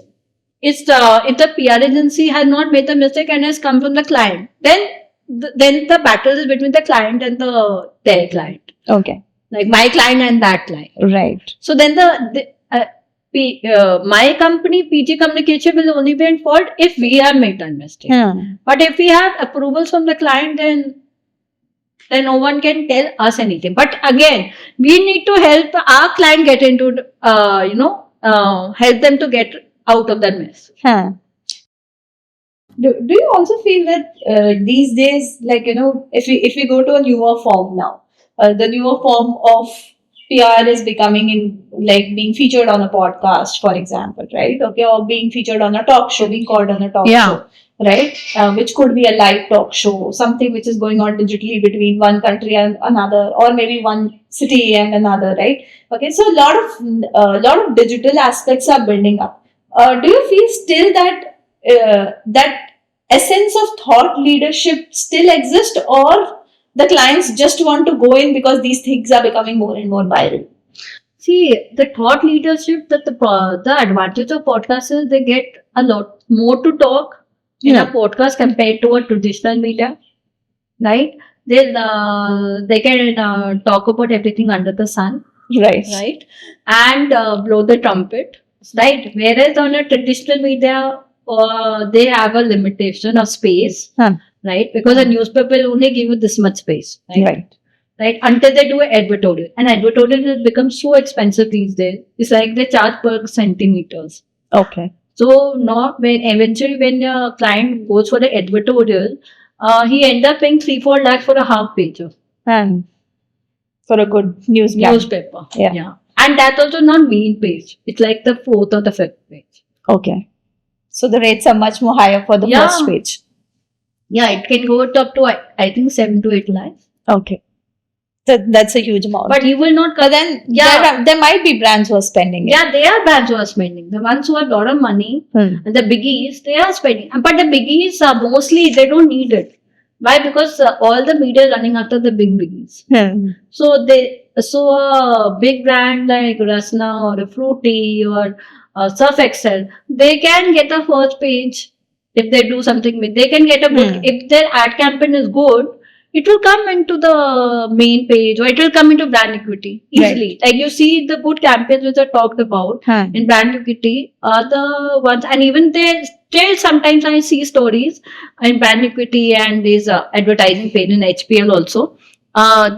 if the PR agency has not made the mistake and has come from the client, then the battle is between the client and their client, Okay. like my client and that client. Right. So then my company, PG Communication, will only be in fault if we have made that mistake. But if we have approvals from the client, then no one can tell us anything. But again, we need to help our client get into, help them to get out of that mess. Do you also feel that these days, like, if we go to a newer form now, the newer form of PR is becoming being featured on a podcast, for example, right? Okay, or being featured on a talk show, being called on a talk show, right? Which could be a live talk show, something which is going on digitally between one country and another, or maybe one city and another, right? Okay, so a lot of digital aspects are building up. Do you feel still that that essence of thought leadership still exists, or the clients just want to go in because these things are becoming more and more viral? See, the thought leadership that the advantage of podcasts is they get a lot more to talk in a podcast compared to a traditional media, right? They can talk about everything under the sun, Right. right? And blow the trumpet, right? Whereas on a traditional media, they have a limitation of space, Huh. right? Because a newspaper will only give you this much space, Right. right? Until they do an editorial. And editorial has become so expensive these days. It's like they charge per centimeters. Okay. So now when a client goes for the editorial, he ends up paying 3-4 lakhs for a half page of And for a good news brand. newspaper. Yeah. And that's also not main page. It's like the 4th or the 5th page. Okay. So the rates are much more higher for the Yeah. first page. Yeah, it can go up to I think 7 to 8 lakhs. Okay. That's a huge amount. But you will not But then Yeah. there might be brands who are spending it. Yeah, they are brands who are spending. The ones who have a lot of money Hmm. and the biggies, they are spending. But the biggies are mostly, they don't need it. Why? Because all the media is running after the biggies. Hmm. So a big brand like Rasna or a Fruity or Surf Excel, they can get a first page if they do something. They can get a good, if their ad campaign is good, it will come into the main page or it will come into brand equity easily. Like you see the good campaigns which I talked about Huh. in brand equity are the ones, and even they still sometimes I see stories in brand equity and these advertising page in HPL also.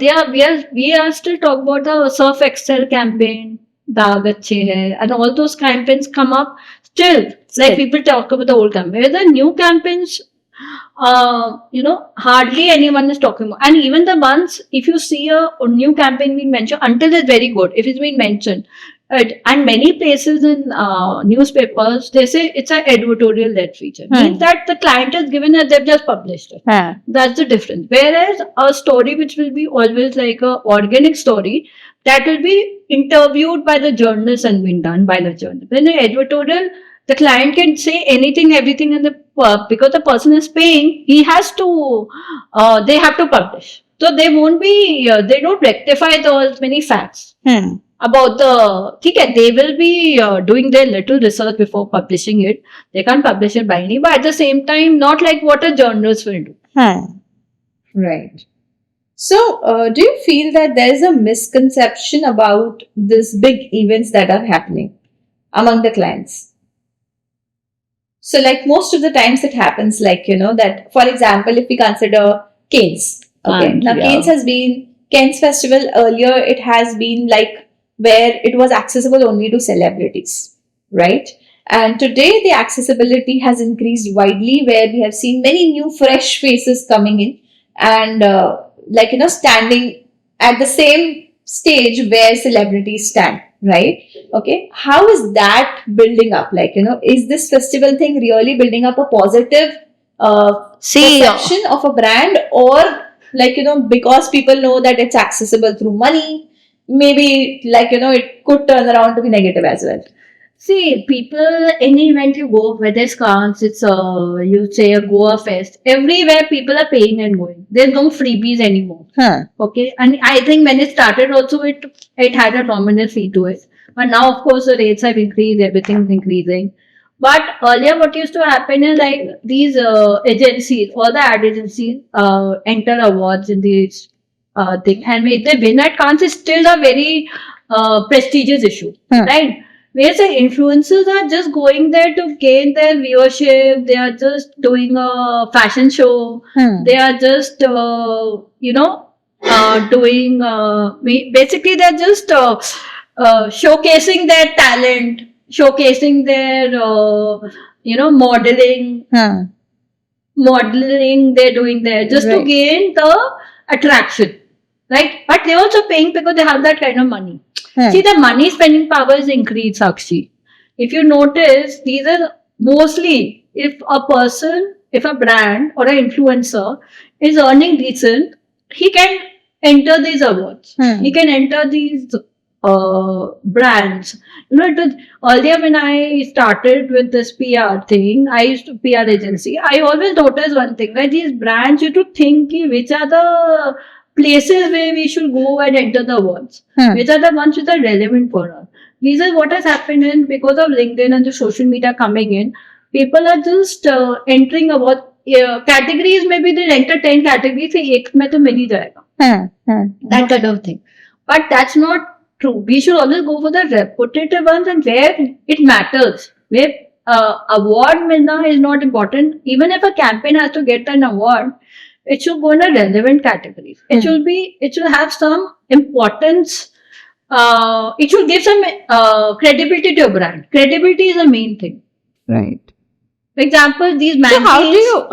We are still talking about the Surf Excel campaign, Daag Achhe Hai, and all those campaigns come up still. Like people talk about the old campaign. Where the new campaigns, hardly anyone is talking about. And even the ones, if you see a new campaign being mentioned, until it's very good, if it's been mentioned, right? And many places in newspapers, they say it's an editorial led feature. Means that the client is given it, they've just published it. Huh. That's the difference. Whereas a story which will be always like a organic story, that will be interviewed by the journalist and been done by the journalist. When an editorial, the client can say anything, everything, and because the person is paying, he has to. They have to publish. So they won't be. They don't rectify those many facts Hmm. about the. Okay, they will be doing their little research before publishing it. They can't publish it blindly, but at the same time, not like what a journalist will do. Huh. Right. So, do you feel that there is a misconception about these big events that are happening among the clients? So, like most of the times it happens, like, that, for example, if we consider Canes. Okay. And, Now, yeah. Canes Festival earlier, it has been like where it was accessible only to celebrities, right? And today the accessibility has increased widely where we have seen many new fresh faces coming in and standing at the same stage where celebrities stand, right? Okay. How is that building up? Is this festival thing really building up a positive perception of a brand, or because people know that it's accessible through money, maybe it could turn around to be negative as well? See, people, any event you go, whether it's Cannes, it's you say a Goa Fest, everywhere people are paying and going. There's no freebies anymore. Huh. Okay, and I think when it started also, it had a nominal fee to it. But now, of course, the rates have increased, everything's increasing. But earlier, what used to happen is like these agencies, all the ad agencies enter awards in these thing, and if they win at Cannes, it's still a very prestigious issue, right? Whereas the influencers are just going there to gain their viewership, they are just doing a fashion show, they are just, doing, basically they're just showcasing their talent, showcasing their, modeling they're doing there just to Right. gain the attraction, right? But they're also paying because they have that kind of money. See, the money spending power is increased, Sakshi. If you notice, these are mostly if a brand or an influencer is earning decent, he can enter these awards. He can enter these brands. It was earlier when I started with this PR thing, I used to PR agency. I always noticed one thing, that these brands, you to think which are the places where we should go and enter the awards. Which are the ones which are relevant for us. These are what has happened in because of LinkedIn and the social media coming in. People are just entering award categories. Maybe they enter 10 categories. से एक में तो मिल ही जाएगा. That kind of thing. But that's not true. We should always go for the repetitive ones and where it matters. Where award milna is not important. Even if a campaign has to get an award, it should go in a relevant categories. It should have some importance. It should give some credibility to your brand. Credibility is the main thing. Right. For example, these So magazines. how do you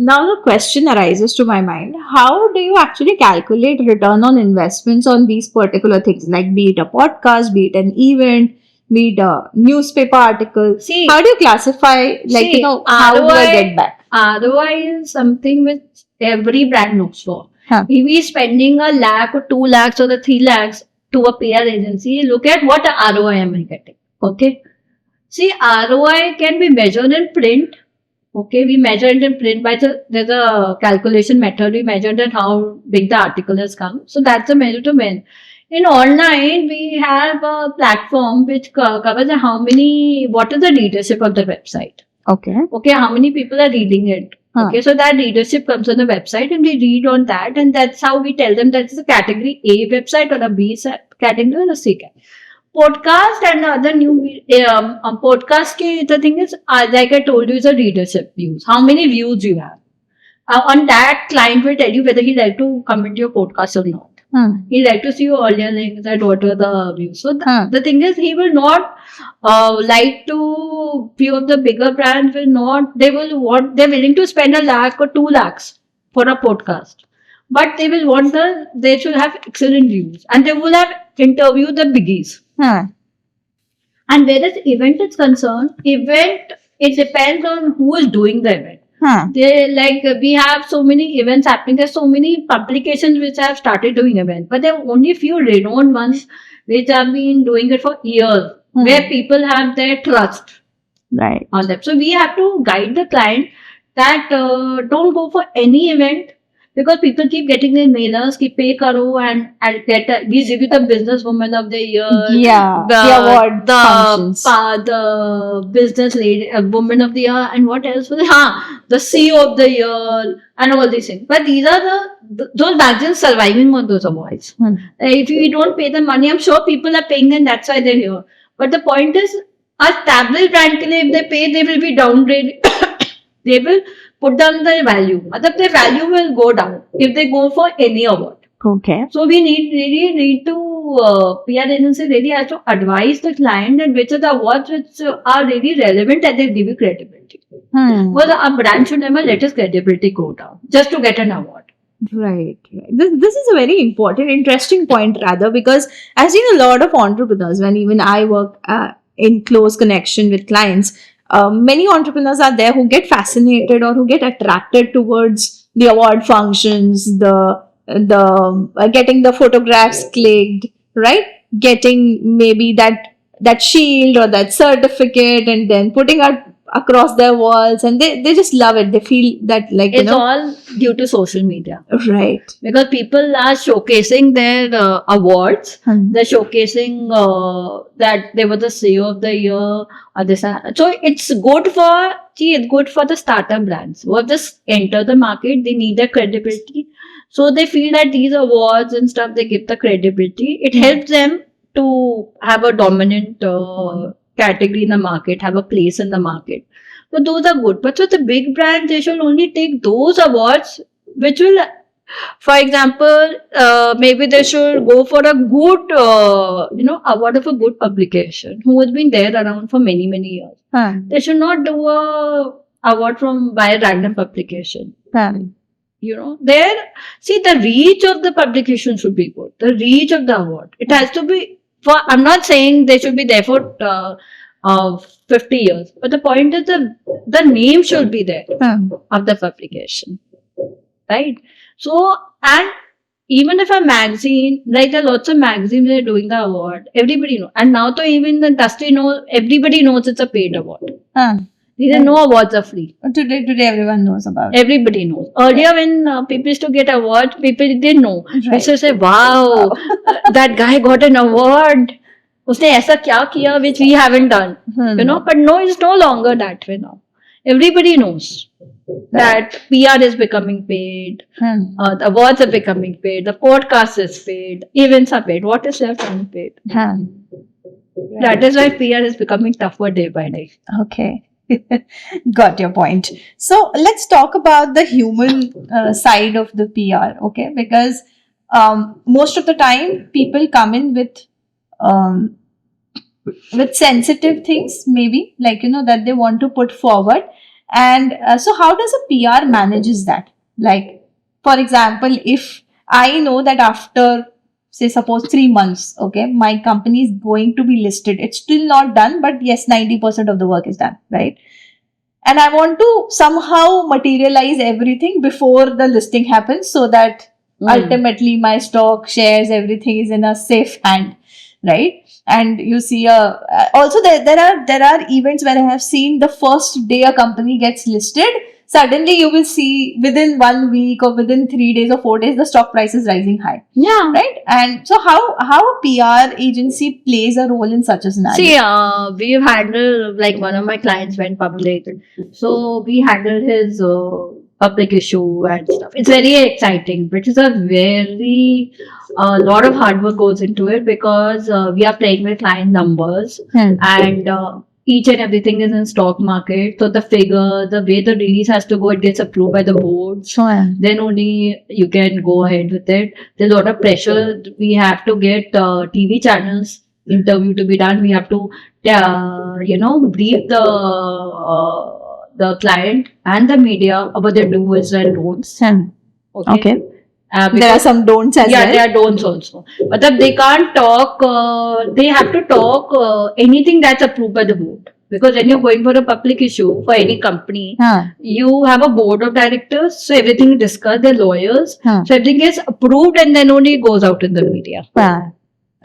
now the question arises to my mind, how do you actually calculate return on investments on these particular things, like be it a podcast, be it an event, be it a newspaper article? See, How do you classify, like, See, how do I ROI get back? ROI is something which every brand looks for. Huh. If we spending a lakh or 2 lakhs or the 3 lakhs to a PR agency, look at what ROI am I getting. Okay. See, ROI can be measured in print. Okay, we measure it in print by there's a calculation method. We measured that how big the article has come. So that's a measure to win. In online, we have a platform which covers what is the readership of the website. Okay. Okay, how many people are reading it? Huh. Okay, so that readership comes on the website and we read on that, and that's how we tell them that it's a category A website or a B category or a C category. Podcast and other new podcast the thing is, like I told you, is a readership views. How many views you have? On that, client will tell you whether he'd like to come into your podcast or not. He'd like to see your earlier links that what are the views. So the thing is, he will not like to, few of the bigger brands will not, they're willing to spend 1 lakh or 2 lakhs for a podcast. But they will want they should have excellent views. And they will have interviewed the biggies. And whereas event is concerned, it depends on who is doing the event. We have so many events happening. There's so many publications which have started doing events, but there are only few renowned ones which have been doing it for years, where people have their trust Right. on them. So we have to guide the client that don't go for any event, because people keep getting their mailers, keep pay karo, and I'll we give you the businesswoman of the year, Yeah. The award functions. the business lady, woman of the year, and what else was it? The CEO of the year, and all these things. But these are those magazines surviving on those awards. If we don't pay the money, I'm sure people are paying, and that's why they're here. But the point is, a established brand ke liye, if they pay, they will be downgraded. They will put down their value. Their value will go down if they go for any award. Okay. So we really need to, PR agency really has to advise the client that which are the awards which are really relevant and they give you credibility. Well, a brand should never let its credibility go down just to get an award. Right. This is a very important, interesting point rather, because I've seen a lot of entrepreneurs when even I work in close connection with clients. Many entrepreneurs are there who get fascinated or who get attracted towards the award functions, the getting the photographs clicked, right? Getting maybe that shield or that certificate and then putting it across their walls, and they just love it. They feel that, like, It's all due to social media. Right. Because people are showcasing their awards. They're showcasing that they were the CEO of the year or this. So it's good for the startup brands who have just entered the market. They need the credibility. So they feel that these awards and stuff, they give the credibility. It helps them to have a dominant category in the market, have a place in the market. So those are good. But so the big brands, they should only take those awards which will, for example, maybe they should go for a good, award of a good publication who has been there around for many, many years. They should not do a award by a random publication. The reach of the publication should be good. The reach of the award. It has to be, I'm not saying they should be there for 50 years, but the point is the name should be there of the publication. Right? So, and even if a magazine, like there are lots of magazines that are doing the award, everybody knows. And now, even the industry knows, everybody knows it's a paid award. They didn't know awards are free. Today everyone knows about it. Everybody knows. Earlier, when people used to get awards, people didn't know. They Right. used to say, "Wow, that guy got an award. उसने ऐसा क्या किया which we haven't done." Hmm. You know, but no, it's no longer that way now. Everybody knows that PR is becoming paid, Hmm. the awards are becoming paid, the podcast is paid, events are paid. What is left unpaid? Hmm. That is why PR is becoming tougher day by day. Okay. Got your point. So let's talk about the human side of the PR, okay? Because most of the time people come in with sensitive things, maybe like that they want to put forward, and so how does a PR manages that? Like, for example, if I know that after, say, suppose 3 months, okay, my company is going to be listed. It's still not done, but yes, 90% of the work is done, right? And I want to somehow materialize everything before the listing happens, so that ultimately my stock, shares, everything is in a safe hand, right? And you see also there are events where I have seen the first day a company gets listed, suddenly you will see within 1 week or within 3 days or 4 days the stock price is rising high, Yeah. right? And so how a PR agency plays a role in such a scenario? See, we've handled, like, one of my clients went public. So we handled his public issue and stuff. It's very exciting, which is a very lot of hard work goes into it, because we are playing with client numbers, and each and everything is in stock market. So the figure, the way the release has to go, it gets approved by the board. Sure. Then only you can go ahead with it. There's a lot of pressure. We have to get TV channels interview to be done. We have to, brief the client and the media about their do's and don'ts. Okay. There are Because- some don'ts as yeah, well. there are don'ts also. But they can't talk, they have to talk anything that's approved by the board. Because when you're going for a public issue for any company, Huh. you have a board of directors, so everything is discussed, they're lawyers, Huh. so everything is approved and then only it goes out in the media. Huh.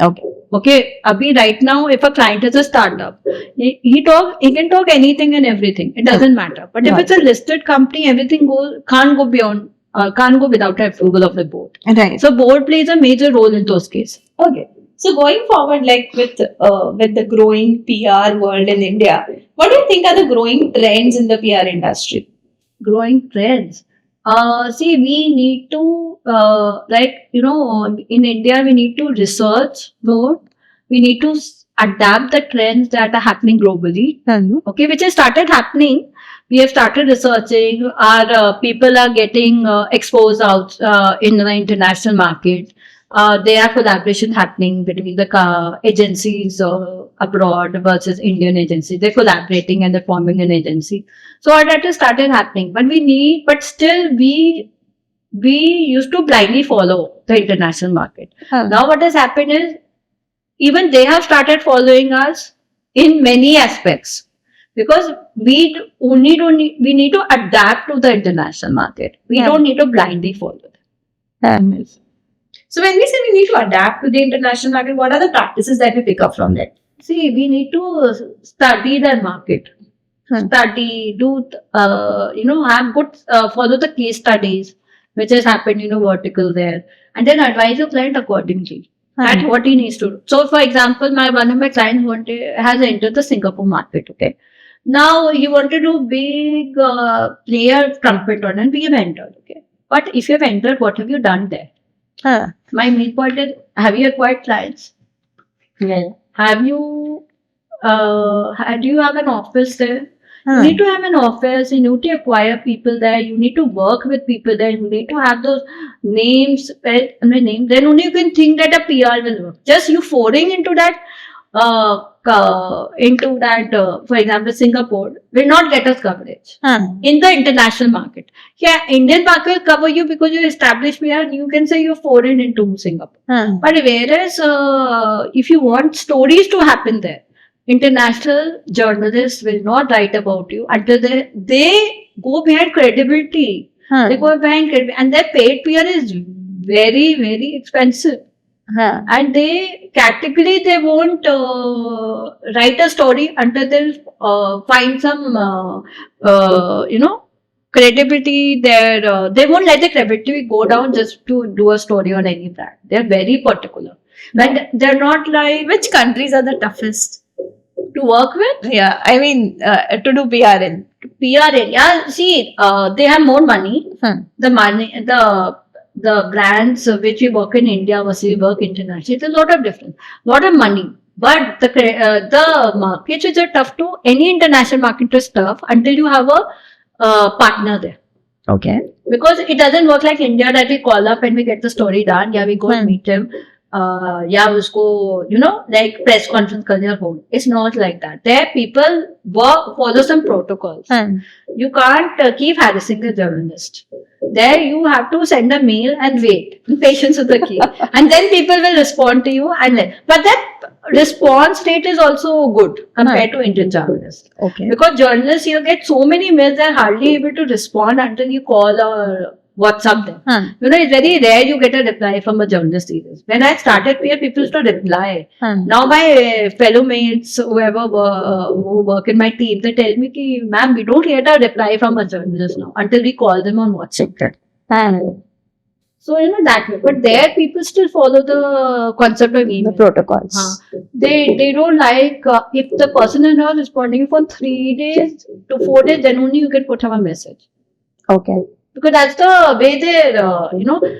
Okay. Okay, Abhi, right now, if a client is a startup, he can talk anything and everything. It doesn't matter. But if Right. it's a listed company, everything can't go beyond, can't go without the approval of the board. Right. So board plays a major role in those cases. Okay. So going forward, like with the growing PR world in India, what do you think are the growing trends in the PR industry? Growing trends. See, we need to, in India, we need to research more. We need to adapt the trends that are happening globally. Okay, which has started happening. We have started researching. Our people are getting exposed out in the international market. There are collaborations happening between the agencies abroad versus Indian agencies. They're collaborating and they're forming an agency. So all that has started happening. But still we used to blindly follow the international market. Now what has happened is, even they have started following us in many aspects, because we need to adapt to the international market. We don't need to blindly follow them. So when we say we need to adapt to the international market, what are the practices that we pick up from that? See, we need to study the market. Study, have good, follow the case studies, which has happened, vertical there, and then advise your client accordingly. That's what he needs to do. So, for example, one of my clients has entered the Singapore market. Okay, now he wanted to big player trumpet on, and we have entered. Okay, but if you have entered, what have you done there? My main point is: have you acquired clients? Yeah. Have you? Do you have an office there? You need to have an office. You need to acquire people there. You need to work with people there. You need to have those names. Then only you can think that a PR will work. Just you foraying into that, for example, Singapore will not get us coverage in the international market. Yeah, Indian market will cover you because you established PR. And you can say you're foreign into Singapore. But whereas if you want stories to happen there, international journalists will not write about you until they go behind credibility. They go behind credibility, and their paid PR is very, very expensive. Huh. and they categorically they won't write a story until they find some credibility there. They won't let the credibility go down just to do a story on any brand. They're very particular, but they're not like Which countries are the toughest? to work with. Yeah, I mean, to do PR in. PR in, yeah. See, they have more money. The money, the brands which we work in India versus we work internationally, it's a lot of difference, lot of money. But the markets which are tough to any international market is tough until you have a partner there. Okay. Because it doesn't work like India that we call up and we get the story done. Yeah, we go and meet him. Yeah, usko, like press conference karne hold. It's not like that. There, people follow some protocols. You can't keep harassing the journalist. There, you have to send a mail and wait. Patience is the key. And then people will respond to you. But that response rate is also good compared to Indian journalists. Okay. Because journalists here get so many mails, they're hardly able to respond until you call or WhatsApp them. It's very rare you get a reply from a journalist these days. When I started PR, people used to reply. Now my fellow mates, whoever who work in my team, they tell me, ki, ma'am, we don't get a reply from a journalist now until we call them on WhatsApp. So, that way. But there, people still follow the concept of email. The protocols. They don't like, if the person is not responding for 3 days to 4 days, then only you can put him a message. Okay. Because that's the way they're,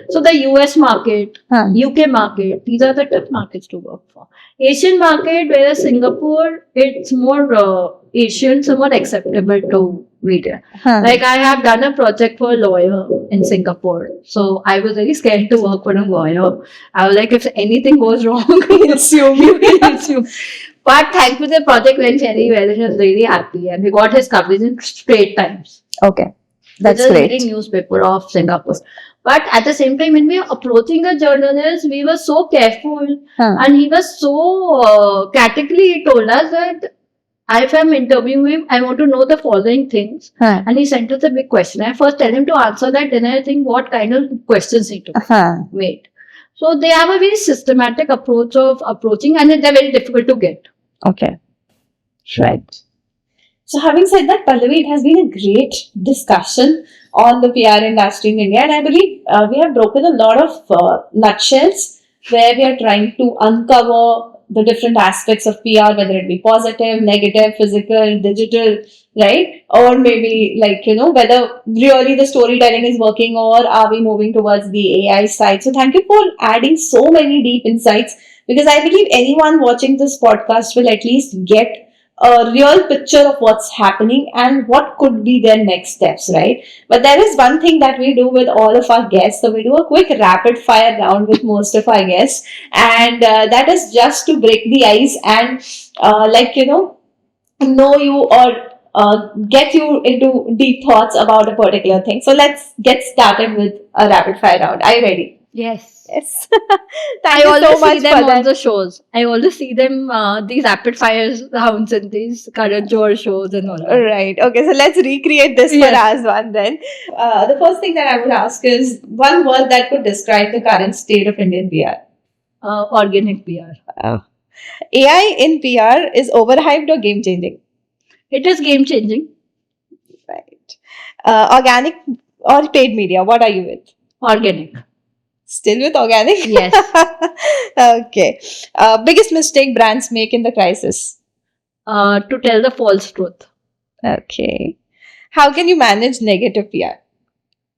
so the US market, UK market, these are the tough markets to work for. Asian market, whereas Singapore, it's more Asian, somewhat acceptable to media. Like I have done a project for a lawyer in Singapore. So I was very scared to work for a lawyer. I was like, if anything goes wrong, you can assume. But thankfully the project went very well. He was really happy and we got his coverage in Straits Times. Okay. That's the great. leading newspaper of Singapore. But at the same time, when we were approaching a journalist, we were so careful, and he was so categorically he told us that if I'm interviewing him, I want to know the following things. And he sent us a big question. I first tell him to answer that, then I think what kind of questions he to wait. So they have a very systematic approach of approaching, and they're very difficult to get. Okay. Right. So having said that, Pallavi, it has been a great discussion on the PR industry in India, and I believe we have broken a lot of nutshells where we are trying to uncover the different aspects of PR, whether it be positive, negative, physical, digital, right? Or maybe whether really the storytelling is working or are we moving towards the AI side. So thank you for adding so many deep insights, because I believe anyone watching this podcast will at least get a real picture of what's happening and what could be their next steps, right? But there is one thing that we do with all of our guests. So we do a quick rapid fire round with most of our guests, and that is just to break the ice and know you or get you into deep thoughts about a particular thing. So let's get started with a rapid fire round. Are you ready? Yes. Yes. I always see them on the shows. I always see them, these rapid fire rounds and these Karan Johar shows and all that. Right. Okay. So let's recreate this for us one then. The first thing that I would ask is one word that could describe the current state of Indian PR. Organic PR. AI in PR is overhyped or game changing? It is game changing. Right. Organic or paid media? What are you with? Organic. Still with organic? Yes. Okay. Biggest mistake brands make in the crisis? To tell the false truth. Okay. How can you manage negative PR?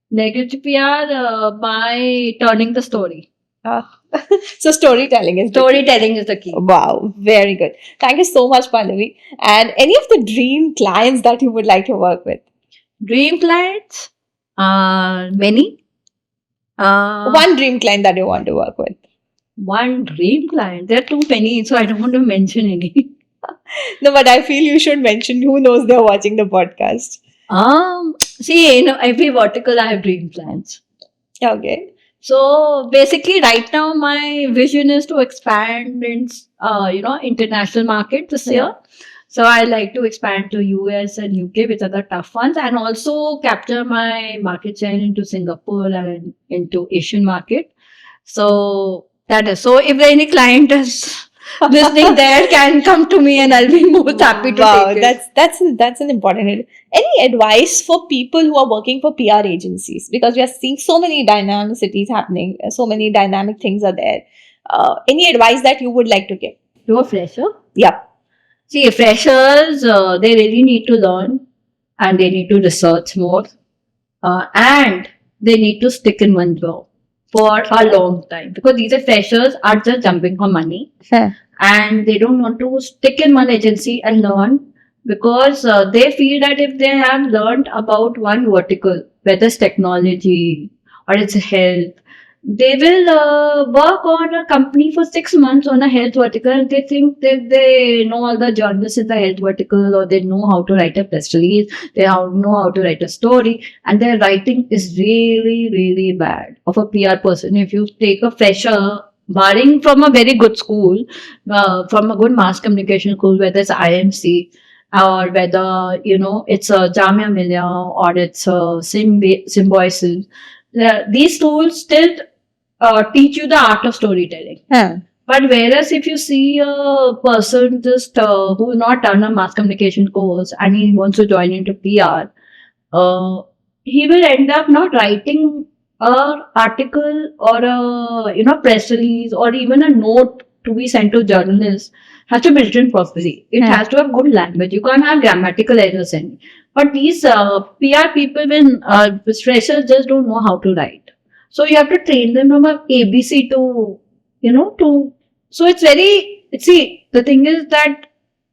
Negative PR by turning the story. So storytelling is the key. Wow, very good. Thank you so much, Pallavi. And any of the dream clients that you would like to work with? Dream clients? Many. One dream client that you want to work with? One dream client? There are too many, so I don't want to mention any. No, but I feel you should mention. Who knows they're watching the podcast. See, every vertical I have dream clients. Okay. So basically, right now my vision is to expand in, international market this year. So I like to expand to US and UK, which are the tough ones, and also capture my market share into Singapore and into Asian market. So That is. So if any client is listening there, can come to me and I'll be most happy to Wow, take it. that's an important. Any advice for people who are working for PR agencies, because we are seeing so many dynamicities happening, so many dynamic things are there. Any advice that you would like to give? To a fresher? Yeah. See, freshers, they really need to learn and they need to research more and they need to stick in one job for a long time because these are freshers are just jumping for money and they don't want to stick in one agency and learn because they feel that if they have learned about one vertical, whether it's technology or it's health, they will work on a company for 6 months on a health vertical and they think that they know all the journalists in the health vertical or they know how to write a press release, know how to write a story, and their writing is really, really bad of a PR person. If you take a fresher, barring from a very good school, from a good mass communication school, whether it's IMC or whether, it's a Jamia Millia or it's a Symbiosis, these schools still teach you the art of storytelling. But whereas if you see a person just who not done a mass communication course and he wants to join into PR, he will end up not writing a article or a press release or even a note to be sent to journalists has to be written properly. It has to have good language. You can't have grammatical errors in it. But these PR people, when freshers just don't know how to write. So you have to train them from a ABC to, so it's the thing is that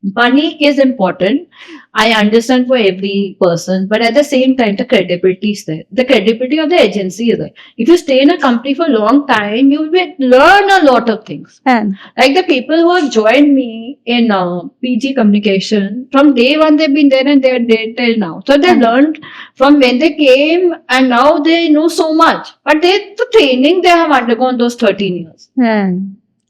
money is important. I understand for every person, but at the same time, the credibility is there. The credibility of the agency is there. If you stay in a company for a long time, you will learn a lot of things. Like the people who have joined me in PG communication, from day one they've been there and they're there till now. So they learned from when they came and now they know so much. But the training they have undergone those 13 years.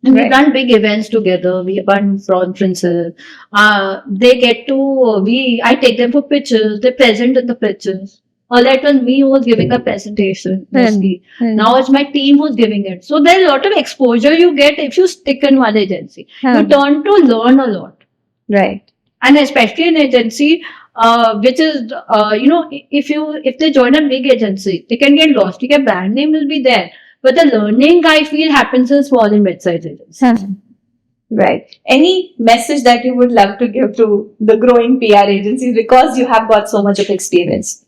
And we've done big events together. We have done conferences. They get to, I take them for pictures. They present in the pictures. Earlier it was me who was giving a presentation mostly. Now it's my team who's giving it. So there's a lot of exposure you get if you stick in one agency. You turn to learn a lot. Right. And especially an agency, which is, if they join a big agency, they can get lost. Your brand name will be there. But the learning, I feel, happens in small and mid-sized agencies. Right. Any message that you would love to give to the growing PR agencies because you have got so much of experience?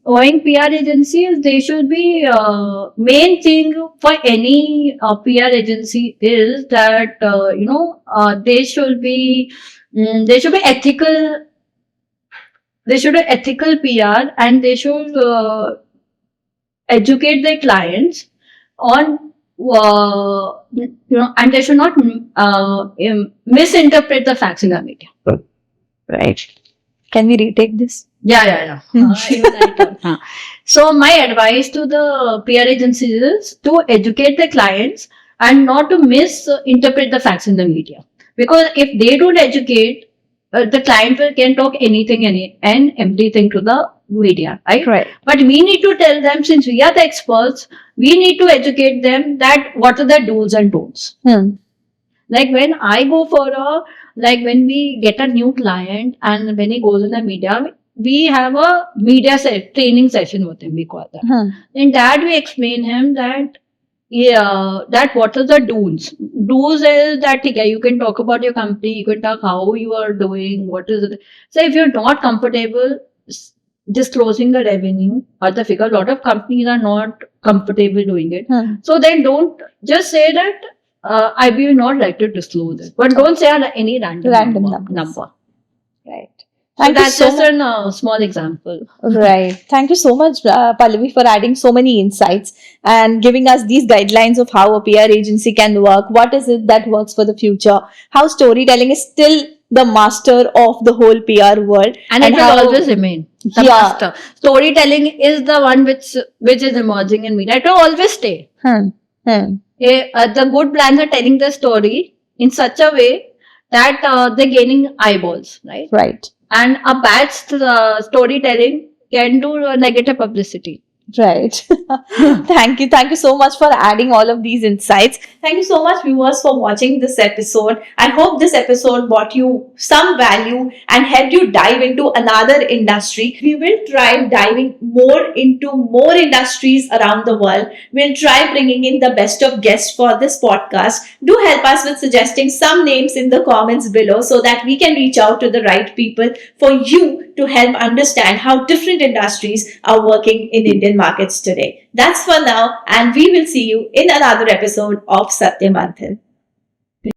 Growing PR agencies, they should be, main thing for any PR agency is that, they should be ethical. They should be ethical PR and they should educate their clients on and they should not misinterpret the facts in the media. Right. Can we retake this? Yeah. So my advice to the PR agencies is to educate the clients and not to misinterpret the facts in the media. Because if they don't educate, the client can talk anything and everything to the media, right? But we need to tell them, since we are the experts, we need to educate them that what are the do's and don'ts. Like when I go for when we get a new client and when he goes in the media, we have a media training session with him, we call that. In that we explain him that what are the do's. Do's is that you can talk about your company, you can talk how you are doing, what is it. So if you're not comfortable disclosing the revenue or the figure, a lot of companies are not comfortable doing it. So then don't just say that I will not like to disclose it, but don't say any random number. Right. So that's just a small example. Right. Thank you so much, Pallavi, for adding so many insights and giving us these guidelines of how a PR agency can work. What is it that works for the future? How storytelling is still the master of the whole PR world. And it will always remain the master. Storytelling is the one which is emerging in media. It will always stay. The good brands are telling the story in such a way that they're gaining eyeballs, right? Right. And a bad storytelling can do negative publicity. Right. Thank you. Thank you so much for adding all of these insights. Thank you so much, viewers, for watching this episode. I hope this episode brought you some value and helped you dive into another industry. We will try diving more into more industries around the world. We'll try bringing in the best of guests for this podcast. Do help us with suggesting some names in the comments below so that we can reach out to the right people for you to help understand how different industries are working in Indian markets today. That's for now, and we will see you in another episode of Satya Manthan.